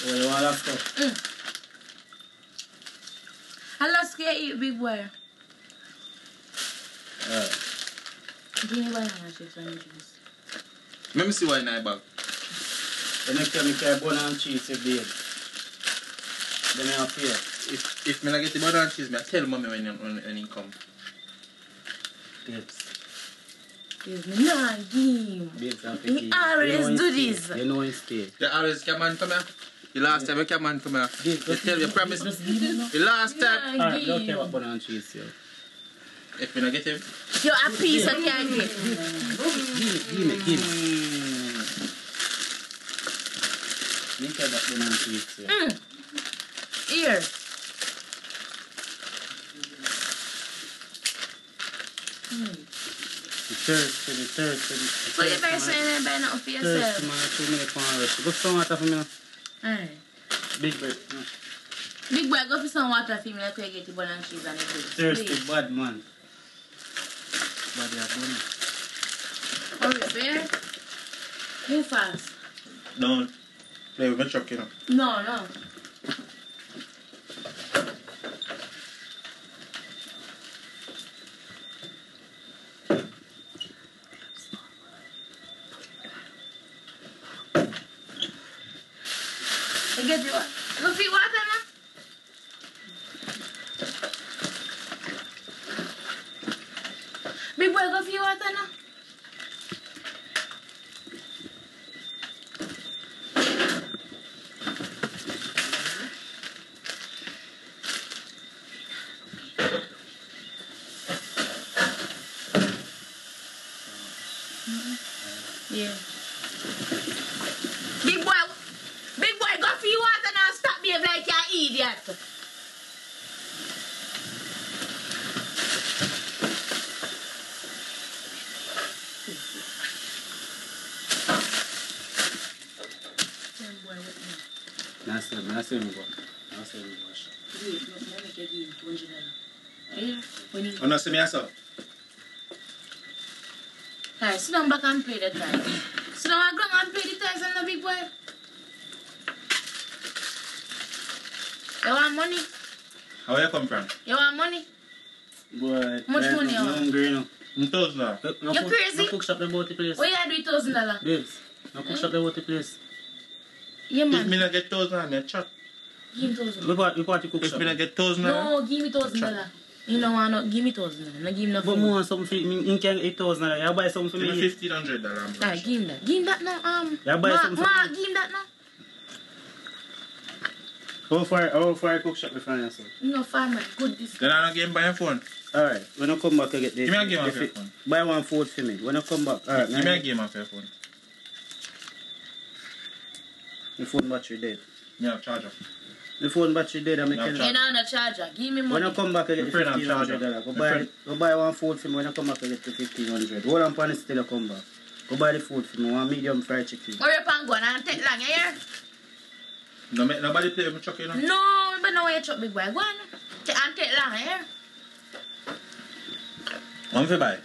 Oh, you want that stuff? I love to eat big boy. Give me banana chips and juice. Let me see why in my bag. Then I carry banana cheese if they then I have here. If I get the banana cheese, I tell mommy when he come. Babes. Give me nah, give. Babes, He always do this. You know he stay. You always come on come here. The last time you come on come here. You tell you promise. The last time. Alright, don't care about banana cheese here. If I get him. You're a piece of candy. Give me. You care about banana cheese here. Here. Thirsty. So you better say you better not for yourself. Thirsty, man. 2 minutes for rush. Go some water for me now. Alright. Big bread. No. Big boy, go for some water for me like you get the banana cheese and everything. Thirsty, bad man. Bad you Hurry, fair? Move fast. Don't play with my truck, you know. No. You get the water. Go feed water now. Big boy, go feed water now. Yeah. Big boy, go feed water now. Stop behaving like you're an idiot. I see him go. Wait, no, I make you give him $200. Yeah, when he... You not see me as well? Alright, sit down back and pay the time. Sit down and go and pay the ties on the big boy. You want money? Where you come from? You want money? Boy, How much money you I'm want? hungry, you know. $1,000. You crazy? No cook shop about the place. What you do $1,000? Babes, no cook shop about the place. Yeah, If man. me not get $1,000, I chat. Give me $1,000. We party cook If shop. me not get $1,000, No, give me $1,000. You know what? No, give me $1,000. No, give him no But food. more something for me. You can get $8,000. You buy something for give me. me $1,500. Alright, give him that. Give him that now. Yeah, buy something for Ma, me. give him that now. How far I cook shop with friend yourself? No, fine, man. Good this. Then I don't give him by your phone. Alright, when I come back I get the... Give me a game off your phone. Buy one food for me. When I come back, alright. Give me a game off your phone. The phone battery dead. Me have charger. The phone battery dead and I No can... You know the charger. Give me When money. I come back I get the My friend have $1,500. Go buy one food for me. When I come back I get the $1,500. Hold on pan still I come back. Go buy the food for me. One medium fried chicken. Hurry up and go and take long, you hear? No, nobody play with me truck, you know? No, but now you truck big boy. Go on. Take long, you hear? What do you buy?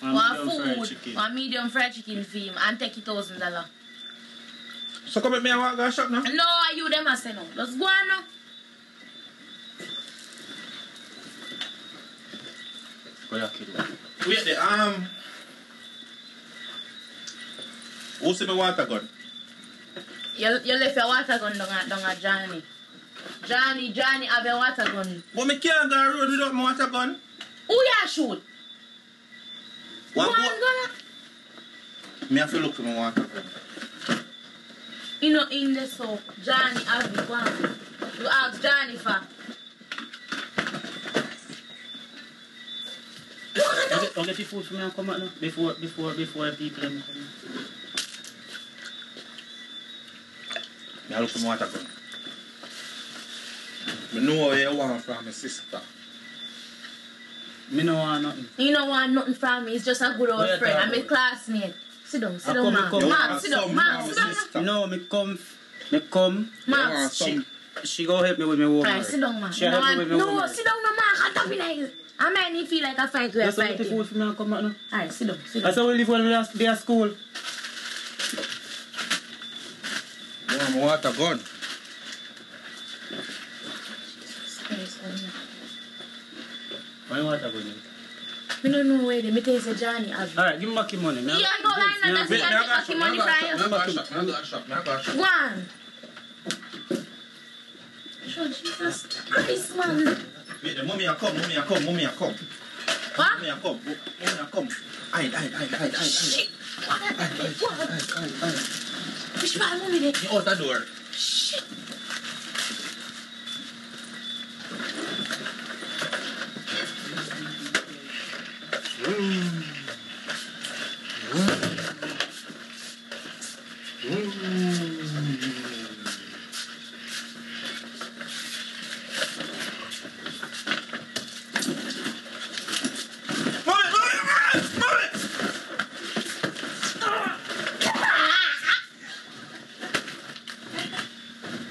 One medium fried food, chicken. one medium fried chicken for him and take it $1,000. So come with me and walk to shop now? No, you them I say no. Let's go on now. Wait there, who see me water gun? You left your water gun down at Johnny. Johnny have your water gun. But me can't go road without my water gun. Who you shoot? What? One gun. Me have to look for my water gun. You know in the so Johnny have it one. You ask Johnny for. I'll get the food for me and come out now. Before people come. Me look for my water gun. Me know where you want from my sister. Me no want nothing. You don't want nothing from me. It's just a good old Where friend. you I'm a talking classmate. Sit down, I come, man. I come. Mom, sit down, mom, sit down. No, me come. Mom, She go help me with my homework. alright, sit down, man. She help me with my No, homework. sit down, no, man. I can't be like I might need feel like a fight we are Just get the fighting. food for me and come back now. Alright, sit down, sit I down. saw we live when we are at school. I want my water gun. Why you want to go there? I don't know where they me tell you say Johnny have it. Alright, give me back your money. Yeah, go line and that's Me it. I I take money from you. I got a shop. Go on. Sure, Jesus Christ, man. Wait, the mommy a come. What? Mommy a come. Hide. Shit. What? Which part mommy there? You out the door. Shit.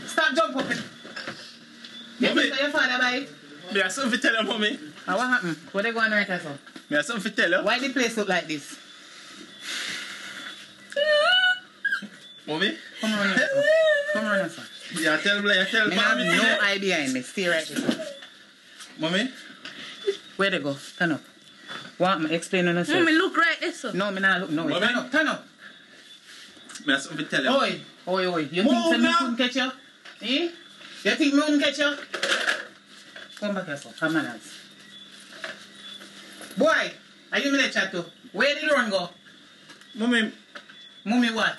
Stop jump up. You Mommy. think your father buy it? Me have something to tell you, mommy. What happened? What they going right so? Me have something to tell you. Why the place look like this? Mommy? Come on here, sir. Come on here, sir. Yeah, tell Me have mommy. no eye behind me. Stay right there. Mommy? Where they go? Turn up. What? Me explain on yourself. Mommy, look right there, sir. No, me not look. No, Mommy? turn up. Me have something to tell you. Oi. You Move think say me now. couldn't catch you? Eh? You think me wouldn't catch you? Come back here, sir. Come on, lads. Boy, are you me let chat to? Where did the run go? Mommy, Mommy what?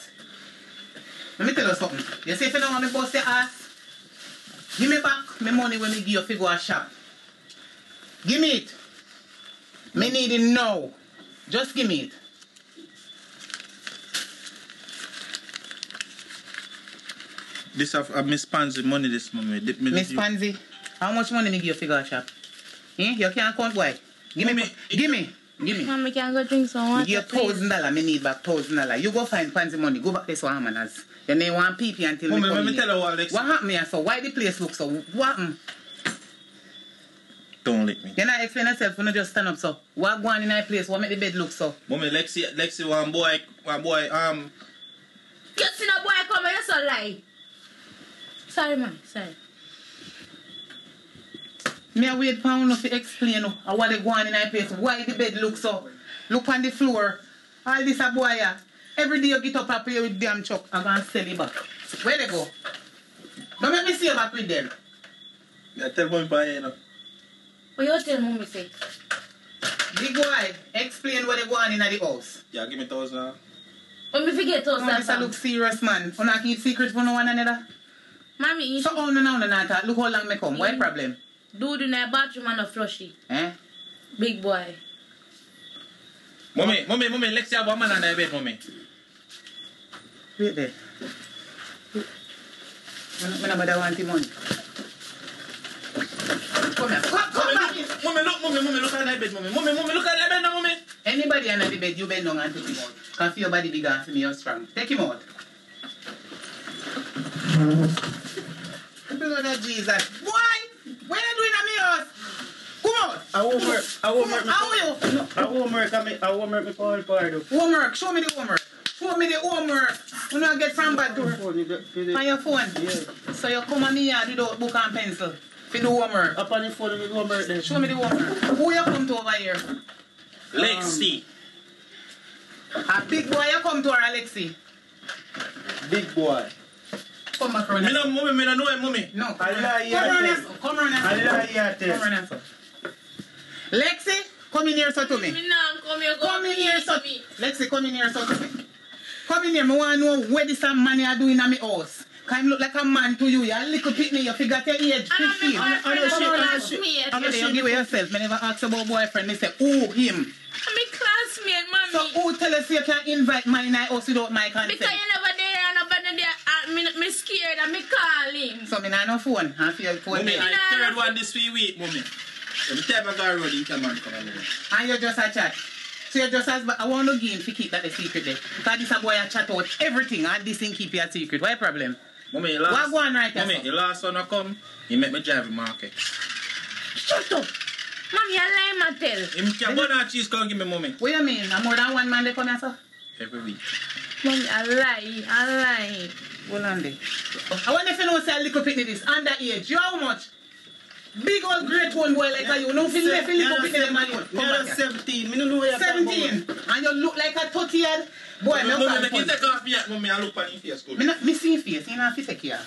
Let me tell you something. You say if you don't want me bust your ass, give me back my money when me give you if you go a shop. Give me it. Me need it now. Just give me it. this have Miss Pansy money this mommy. Miss Pansy, how much money me give you if you go a shop? Eh? You can't count, boy. Give me. Mommy, Give me. Give me. Mommy can go drink some water. Give $1,000. Me need back $1,000. You go find fancy money. Go back this one, manners. You need one PP until Mommy, me come let me in tell here. you what, Lexi. What happened here? So why the place look so? What happened? Don't lick me. You not explain yourself. You not just stand up. So what going on in that place? What make the bed look so? Mommy, Lexi, one boy, You see no boy come here, so lie. Sorry, man. Sorry. Me a wait for you to explain what they go on in that place. Why the bed look so? Look on the floor. All this a boy here. Every day you get up and play with damn chuck. I'm going to sell you back. Where they go? Don't make me see you back with them. Yeah, tell mommy by you know. What you tell mommy say? Big boy, explain what they go on in the house. Yeah, give me 1,000. When me forget us This a look serious, man. You not keep secrets from one another. Mommy, you So how no, look how long me come. What problem? Dude in the bathroom and a flushy. Eh? Big boy. Mommy, Lexi have a man on the bed, mommy. Wait there. I never want the money. Come here. Come back. Mommy, look at the bed, mommy. Mommy, look at the bed now, mommy. Anybody under the bed, you bend down and take him out. Can feel your body bigger and for me you're strong. Take him out. Blood of Jesus. Why? What are you doing at me house? Come out. I won't work. How are you? No, I won't work me Paul Pardo. Homework. Show me the homework. Show me the homework. You know get from bad door. On your phone? Yeah. So you come at me here without book and pencil. For the homework. Up on the phone with homework then. Show me the homework. Who you come to over here? Lexi. A big boy you come to or Alexi? Big boy. Come back around. Me no know him, mommy. No. I lie here. Come around. I lie here. Come around. Lexi, come in here so to me. Me nah come here. Come in here so me. Lexi, come in here so to me. Come in here. I want to know where this man are doing at my house. Can you look like a man to you? You're a little pitney. You figure your age 15. You give yourself. I never asked about boyfriend. They say, who him? I'm a classmate, mommy. So who tell us you can't invite man in our house without my consent? Because you never there and nobody there. Me scared and me call him. So me not no phone. I feel phone. Mommy, Me. I third one this week, mommy. Every time I go road, you come and come on. And you just a chat. So you just as I want to give him to keep that the secret there. Because this a boy a chat out everything and this thing keep your secret. What problem? Mommy, What go on right here? Mommy, the last one I come, he make me drive the market. Shut up. Mommy, you lie, Mattel. Him can butter and cheese come give me, mommy. What you mean? More than one man they come here, sir? Every week. Mommy, I lie. Hold on there. I want if you know say a little pitney this underage. You how much? Big old great one boy like you. No feel left little pitney them man. Come back here. 17. Me no know where you're 17. And you look like a 30-year boy. Mommy, make you take off me at mommy and look on your face. Good. Me see your face. You know if you take care.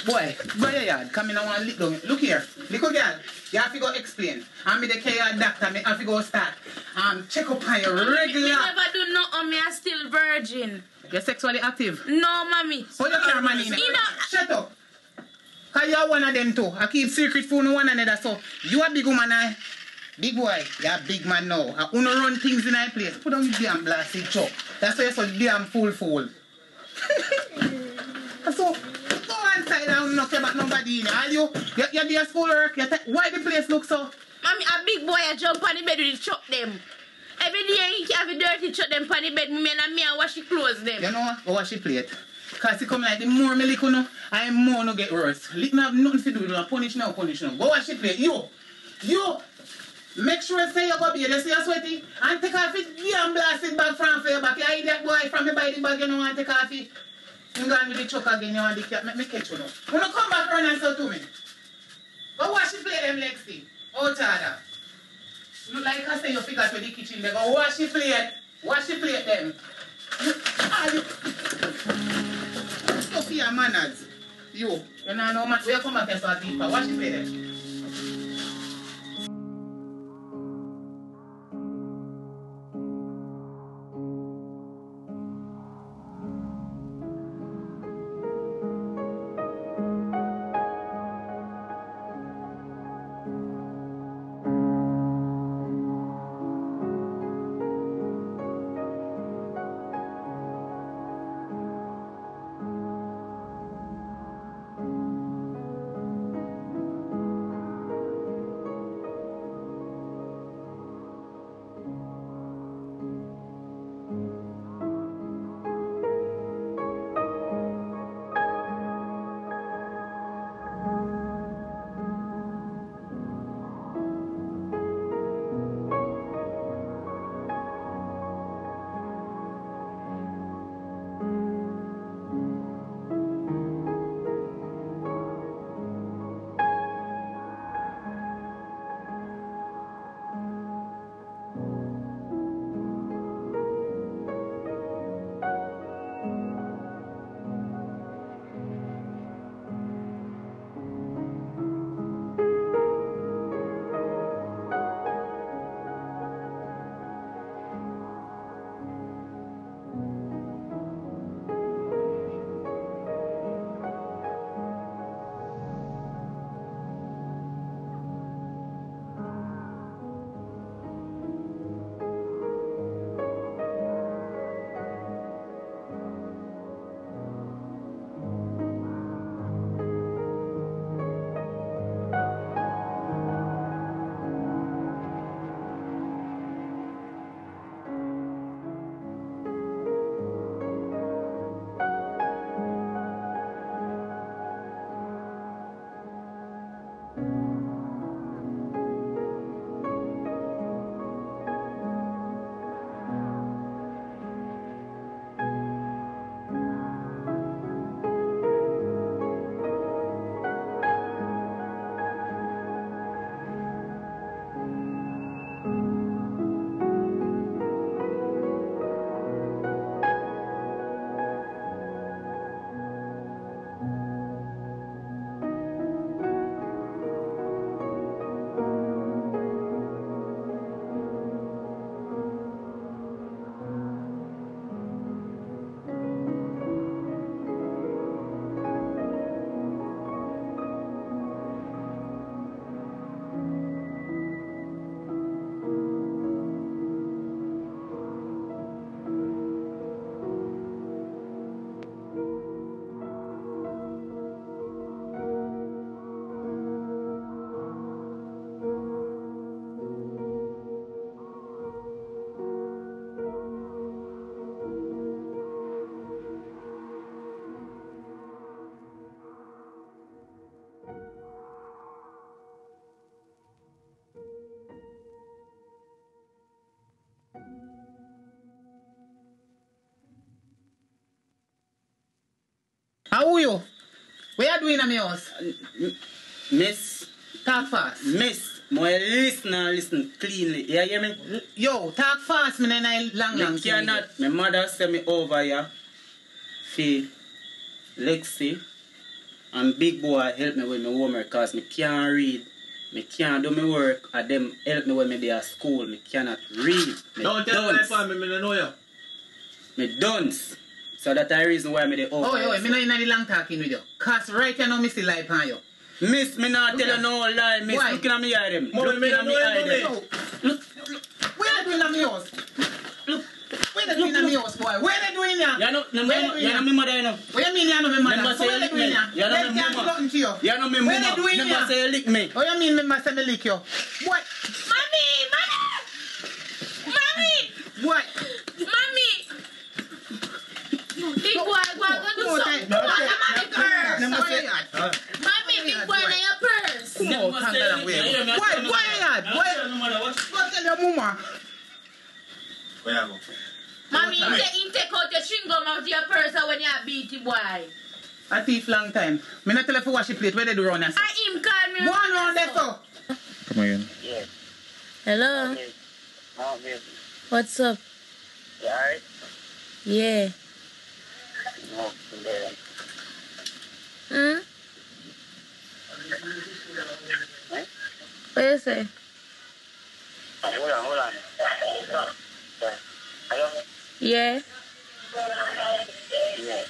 Boy, go your yard. Come in and want to lick down. Look here. Little girl. You have to go explain. I'm the care doctor. Me have to go start. Check up on your regular. Me never do nothing. Me are still virgin. You're sexually active. No, mommy. How you care, man? Shut up. Because you're one of them too. I keep secret from one another. So you a big woman, I. Big boy, you're a big man now. I wanna run things in that place. Put on your damn blasted chuck. That's why you're so damn fool. So go inside and not care about nobody in here. Are you do your schoolwork? Why the place look so? Mommy, a big boy a jump on the bed with the chuck them. Every day he have a dirty chuck them on the bed. Me and wash the clothes them. You know what? Go wash the plate. Because it come like the more me lick no, I more no get worse. Lick no have nothing to do with no punish now. Go wash the plate. You. Make sure say you go bathe, you see you sweaty, and take off it damn blasted bag from your back. You idiot boy from me by the bag, you know, want to take off it. You go with the chuck again, you want the cat, make me catch you now. You don't come back around and say to me. Go wash the plate them, Lexi. Out of that. Look like I say you figure to the kitchen, they go wash the plate. Wash the plate them. Stuff for your manners. You know no man, where come back here so I deeper. Wash the plate them. How are you? What you doing in my house? Miss. Talk fast. Miss. More listen cleanly. You hear me? Yo, talk fast, man, and I long. Me cannot. My mother sent me over here. For LEXI. And big boy help me with my homework because I can't read. I can't do my work. And them help me when I dey at school. I cannot read. Don't tell me for me, I don't know you. Me dunce. So that's the reason why I dey over. Oh, I'm not in the long talking with you. Because right now, I see life on you. Miss, me not tell you no lie, miss. Why? Looking at me eye them. Mommy, Looking at me eye them. Look. What you doing in my house? Look. What you doing in my house, boy? What you doing here? You know me mother, you know. What you mean you know me mother? Remember say What you you lick doing me. here? You know me Let's mama. nothing to you. You know me What mama. you doing Remember here? say you lick me. What you mean me must me lick you? What? Mommy! What? Mommy! Big boy, go and do something. Come on, I'm on the purse. Mommy, big boy, now your purse. No, can't get away. Why? Go tell your mama. Where you go? Mommy, you take out your chewing gum out of your purse when you beat the boy. A thief long time. Me not tell her to wash the plate. Where they do round there? And him call me. Go on round there, so. Come again. Yeah. Hello? No, baby. What's up? You alright? Yeah. No, there. Hmm? What you say? Hold on. Hello? Yeah. Yeah.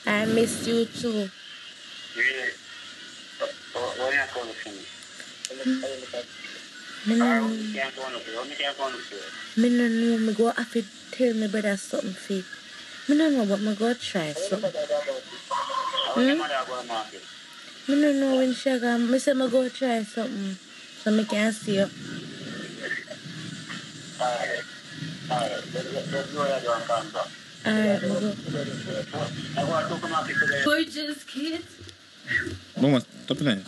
I missed you too. Really? What are you calling for me? Me no know. Me no know. Me go have to tell me brother something fake. Me no know, but me go try something. Me no know when she go. Me say me go try something so me can see you. Alright. Let's go ahead and come back. Alright, me go. I want to come up today. Gorgeous kids. Mama, stop playing.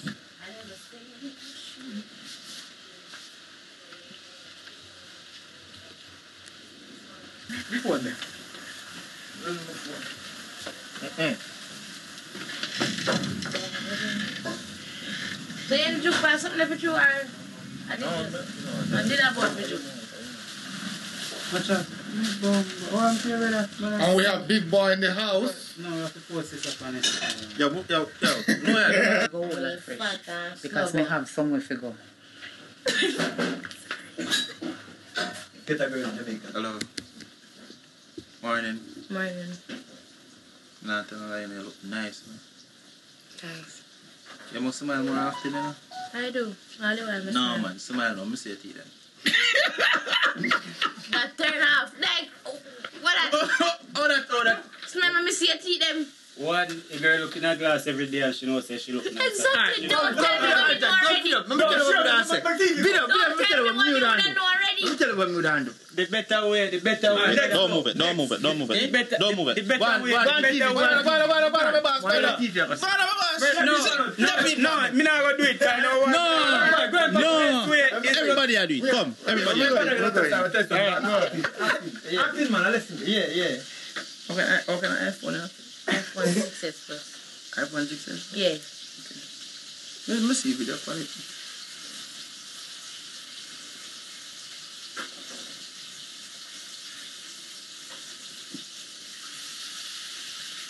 Before them. So you did pass something for you or I did about for you. What's up? I'm here with us. And we have big boy in the house. No, we have to post this up on it. Yo. No, yeah. Go all that fresh. Because me have somewhere to go. Get a girl in Jamaica. Hello. Morning. Morning. Nah, tell me you look nice, man. Thanks. You must smile more often, you know? I do. All the way, No, man. Smile now. Me say it to you then. That turn off. Like, what I... Oh, that. Smile, me see your teeth them. One girl look in her glass every day and she knows that she look nice. Exactly. Don't tell me what you know already. Don't tell me what you know already. Tell you what me done do. The better way. Don't move it. The better way. No, me not gonna do it. No. Everybody do it. Come. Everybody do it. Acting man, listen. Yeah. Okay, iPhone. iPhone 6S Plus. iPhone 6S? Yeah. Let me see video quality.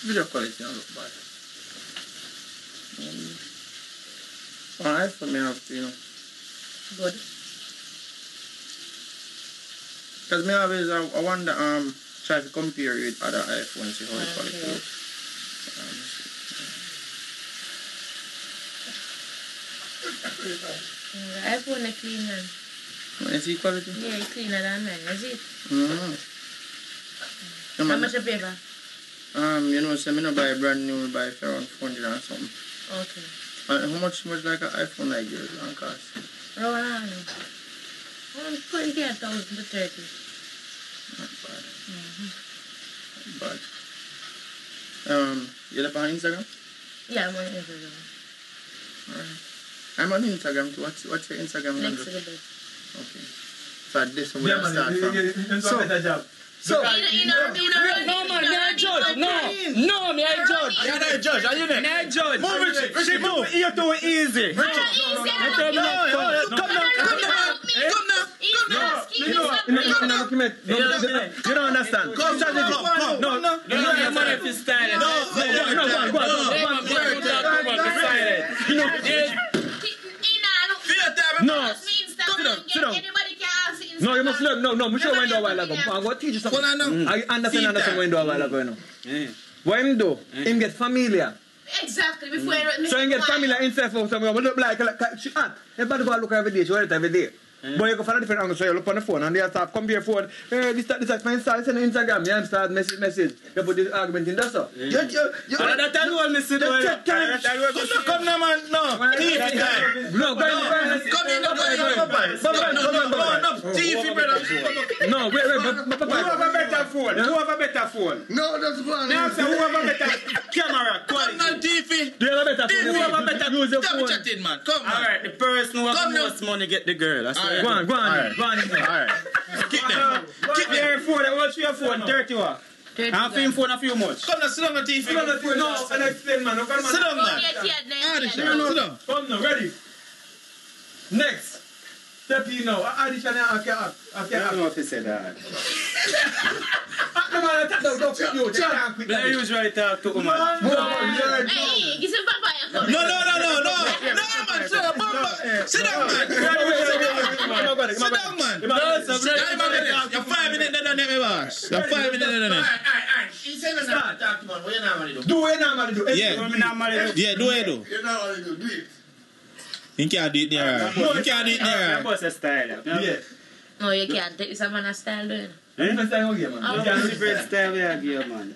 Video quality don't look bad. On iPhone, me have to, you know. Good. Because me always, I wonder, try to compare it with other iPhones, see how the quality looks. iPhone is cleaner. When you see quality? Yeah, it's cleaner than mine. Is it? How much you pay for? You know, so I don't buy brand new, I buy for around 400 or something. Okay. How much like an iPhone like yours can cost? Around 28,000 to 30. Not bad. Not bad. You're on Instagram? Yeah, I'm on Instagram. Alright. I'm on Instagram too. What's your Instagram handle? LEXI. Okay. So this one we'll start from. So, no, man, me I judge. No, me I judge. You're not a judge, are you there? Me I judge. Move it, Richie, move. you're too easy. Come now. You don't understand. Come. No, money if you style. No, no, you must learn. No, we should window a while ago. I'm going to teach you something. I understand window a while ago. What him do? Him get familiar. Exactly, before So him get familiar himself for something. But look like she at. Everybody go look every day. She wear it every day. But you go find a different angle. So you look on the phone and they start compare phone. This my start send Instagram. You start message. You put this argument in. That's all. That's all me see. Come now, man. No. TV time. No, go in. Come in. No. TV, brother. No, wait. Who have a better phone? No, that's fine. Now say who have a better camera quality? Come on, TV. Do you have a better phone? Who have a better use your Stop phone? chatting, man. Come on. Alright, the person who have the most money get the girl. That's Go on. Go on. Alright. Kick them. Kick their phone. What's your phone? 30 what? I'm feeling phone a few much. Come now, sit down on TV. No, and explain, man. Sit down, man. Sit down. Come now, ready. Next. Step in now. Addition, I don't know if he said that. I usually talk to man. Hey, give some papaya. No, man. Sit down, man. Sit down, man. You're 5 minutes there, me boss. You're 5 minutes there. He said it's not talk to man. What you normally do? Do what you normally do. Yeah, do it. You know what you do it. You can't do it there. You can't do it there. What's the style? Yeah. No, you can't take this man a style doing. Different style here, man. You can't different style we have here, man.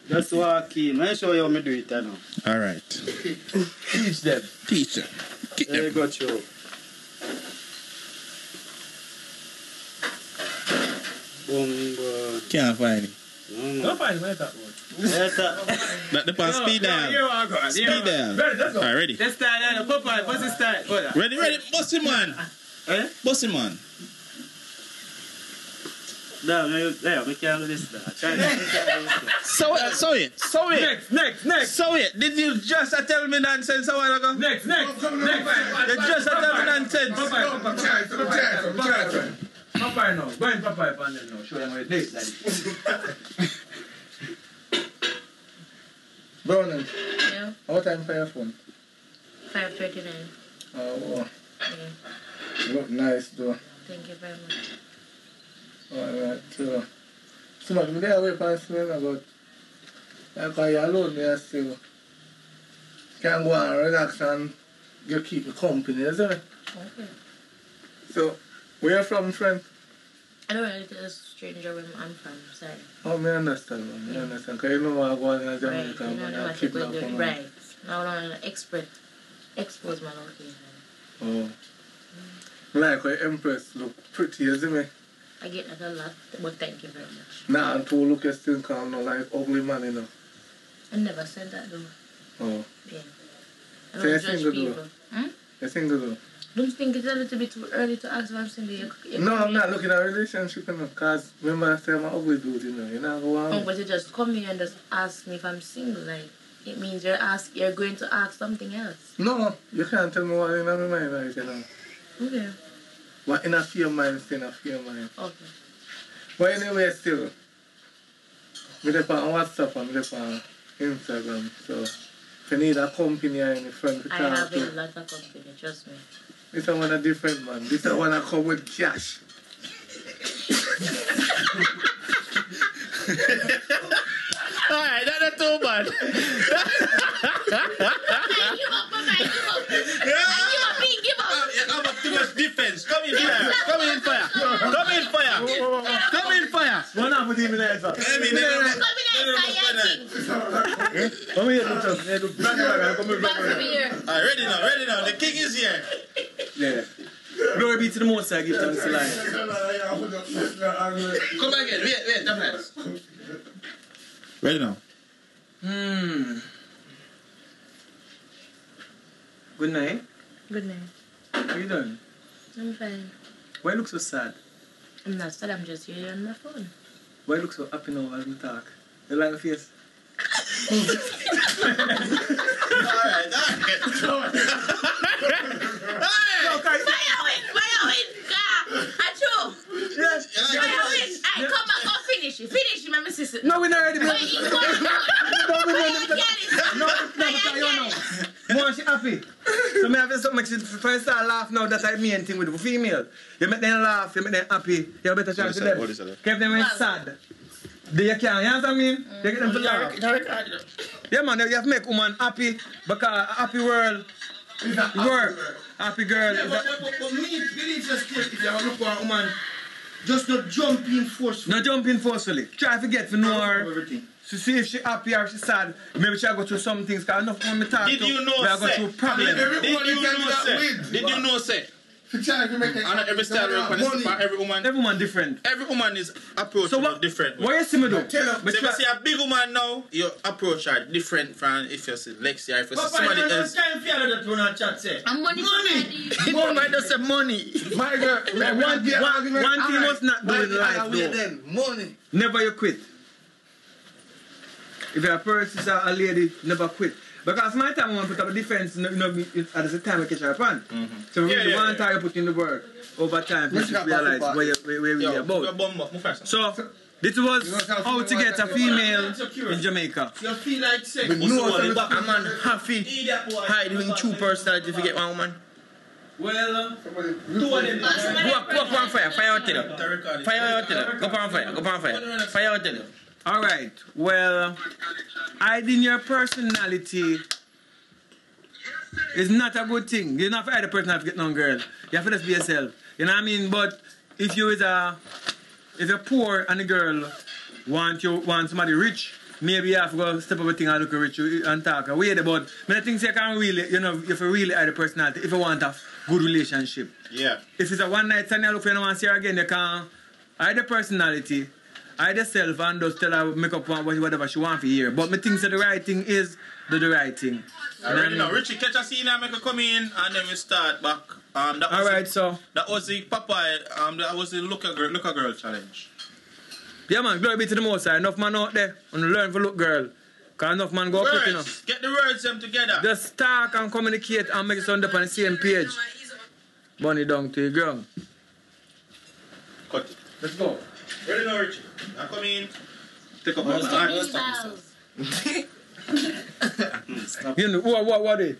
Just walk in. Let me show you how I do it now. Alright. Teach them. Teacher. There you go, Joe. Boom, Can't find it. Don't find it. Where's that one? That the pass speed down. Speed down. Ready, let's go. Alright, ready. Let's start now. Popeye, what's the style? Ready. Bossy man. Eh? Bossy man. No, we can't do this now. So it. Next. So it. Did you just tell me nonsense a while ago? Next. You just tell me nonsense. Popeye now. Go in Popeye panel now. Show them how it takes, daddy. Brownie, Yeah, what time for your phone? 5:39. Oh, Yeah, look nice though. thank you very much. Alright, so much me there away from Sweden, but because you're alone there still. Can go and relax and you keep you company, isn't it? Okay. So, where you from, friend? I don't really tell a stranger where I'm from, sorry. Oh, me understand, man. Me understand. Because you know I go in Right, Jamaica you know and what keep you're that going to from do. Right. Now I want to expose my location. Oh. Like where Empress look pretty, isn't it? I get that a lot, but thank you very much. Nah, and to look you still calm, no like ugly man, you know. I never said that though. Oh. Yeah. I So you're don't judge single people. though? You're single though? Don't you think it's a little bit too early to ask if I'm single? No, I'm not looking at a relationship, you know, because remember I said I'm an ugly dude, you know. You're not going Oh, but you just come here and just ask me if I'm single. Like, it means you're going to ask something else. No, you can't tell me what in my mind, right, you know. Okay. What in a fear mind, stay in a fear mind. Okay. But anyway, still, we live on WhatsApp and we live on Instagram, so if you need a company or any friend to I talk have a to, lot of company, trust me. this is one a different man. This is one that come with cash. Alright, that's too bad. Give up. You have too much defense. Come in fire. One half of the minute, sir. Come here, Alright, ready now. The king is here. Yeah. Glory be to the Most High, give thanks to life. Come back again. Wait, come next. Ready now. Good night. Good night. How you doing? I'm fine. Why you look so sad? I'm not sad, I'm just here on my phone. Why you look so happy now as we talk? You like my face? Alright. Yes. Hey, come back, go finish it. Finish it, my sister. No, we're not ready. No, More she happy. So me have something to first start laugh now. That's the main thing with the female. You make them laugh, you make them happy. You better chance to them. Keep them sad. They can't, you know what I mean? You get them to laugh. Yeah man, you have to make woman happy because a happy world work. Happy girl. Yeah, but me believe just if you have a look for a woman, just not jump in forcefully. Not jump in forcefully. Try to get to know her. Everything. To see if she happy or she sad. Maybe she'll go through some things. Because enough when we talk Did to, you know, we'll go through problems. Did you know, say? And every style for every woman. Every woman different. Every woman is approached different. What you see me do? So if you see a big woman now, your approach are different from if you see Lexi or if you see somebody else. I'm money. Money just say money. My girl, one thing you must not do in life though. Money. Never you quit. If you're a person, a lady, never quit. Because my time I want to put up a defense, at the time I catch her upon. So really one time you put in the work, over time you realize where you're really about. So this was how to get a female in Jamaica. You feel like sex. I'm unhappy hiding true personality to get one woman. Well, Go up on fire, fire out there. Fire out there. Go on fire. Fire out there. Alright, well, hiding your personality is not a good thing. You don't have to hide a personality to get no girl. You have to just be yourself. You know what I mean? But if you're poor and a girl want somebody rich, maybe you have to go step up a thing and look rich and talk away. But I think you can really, you have to really hide the personality if you want a good relationship. Yeah. If it's a one night stand, you look for you want to see her again, you can hide the personality. I herself and just tell her make up whatever she want to hear. But me think that the right thing is do the right thing. Alright, now Richie, catch a scene and make her come in and then we start back. Alright, so that was the Popeye, that was the look a girl challenge. Yeah man, glory be to the Most High. Enough man out there and learn for look girl. Cause enough man go quick enough. Get the words them together. Just talk and communicate and make it sound up on the same page. Bunny down to the ground. Cut it. Let's go. Ready now, Richie? Now come in. Take up my start. You know, what is?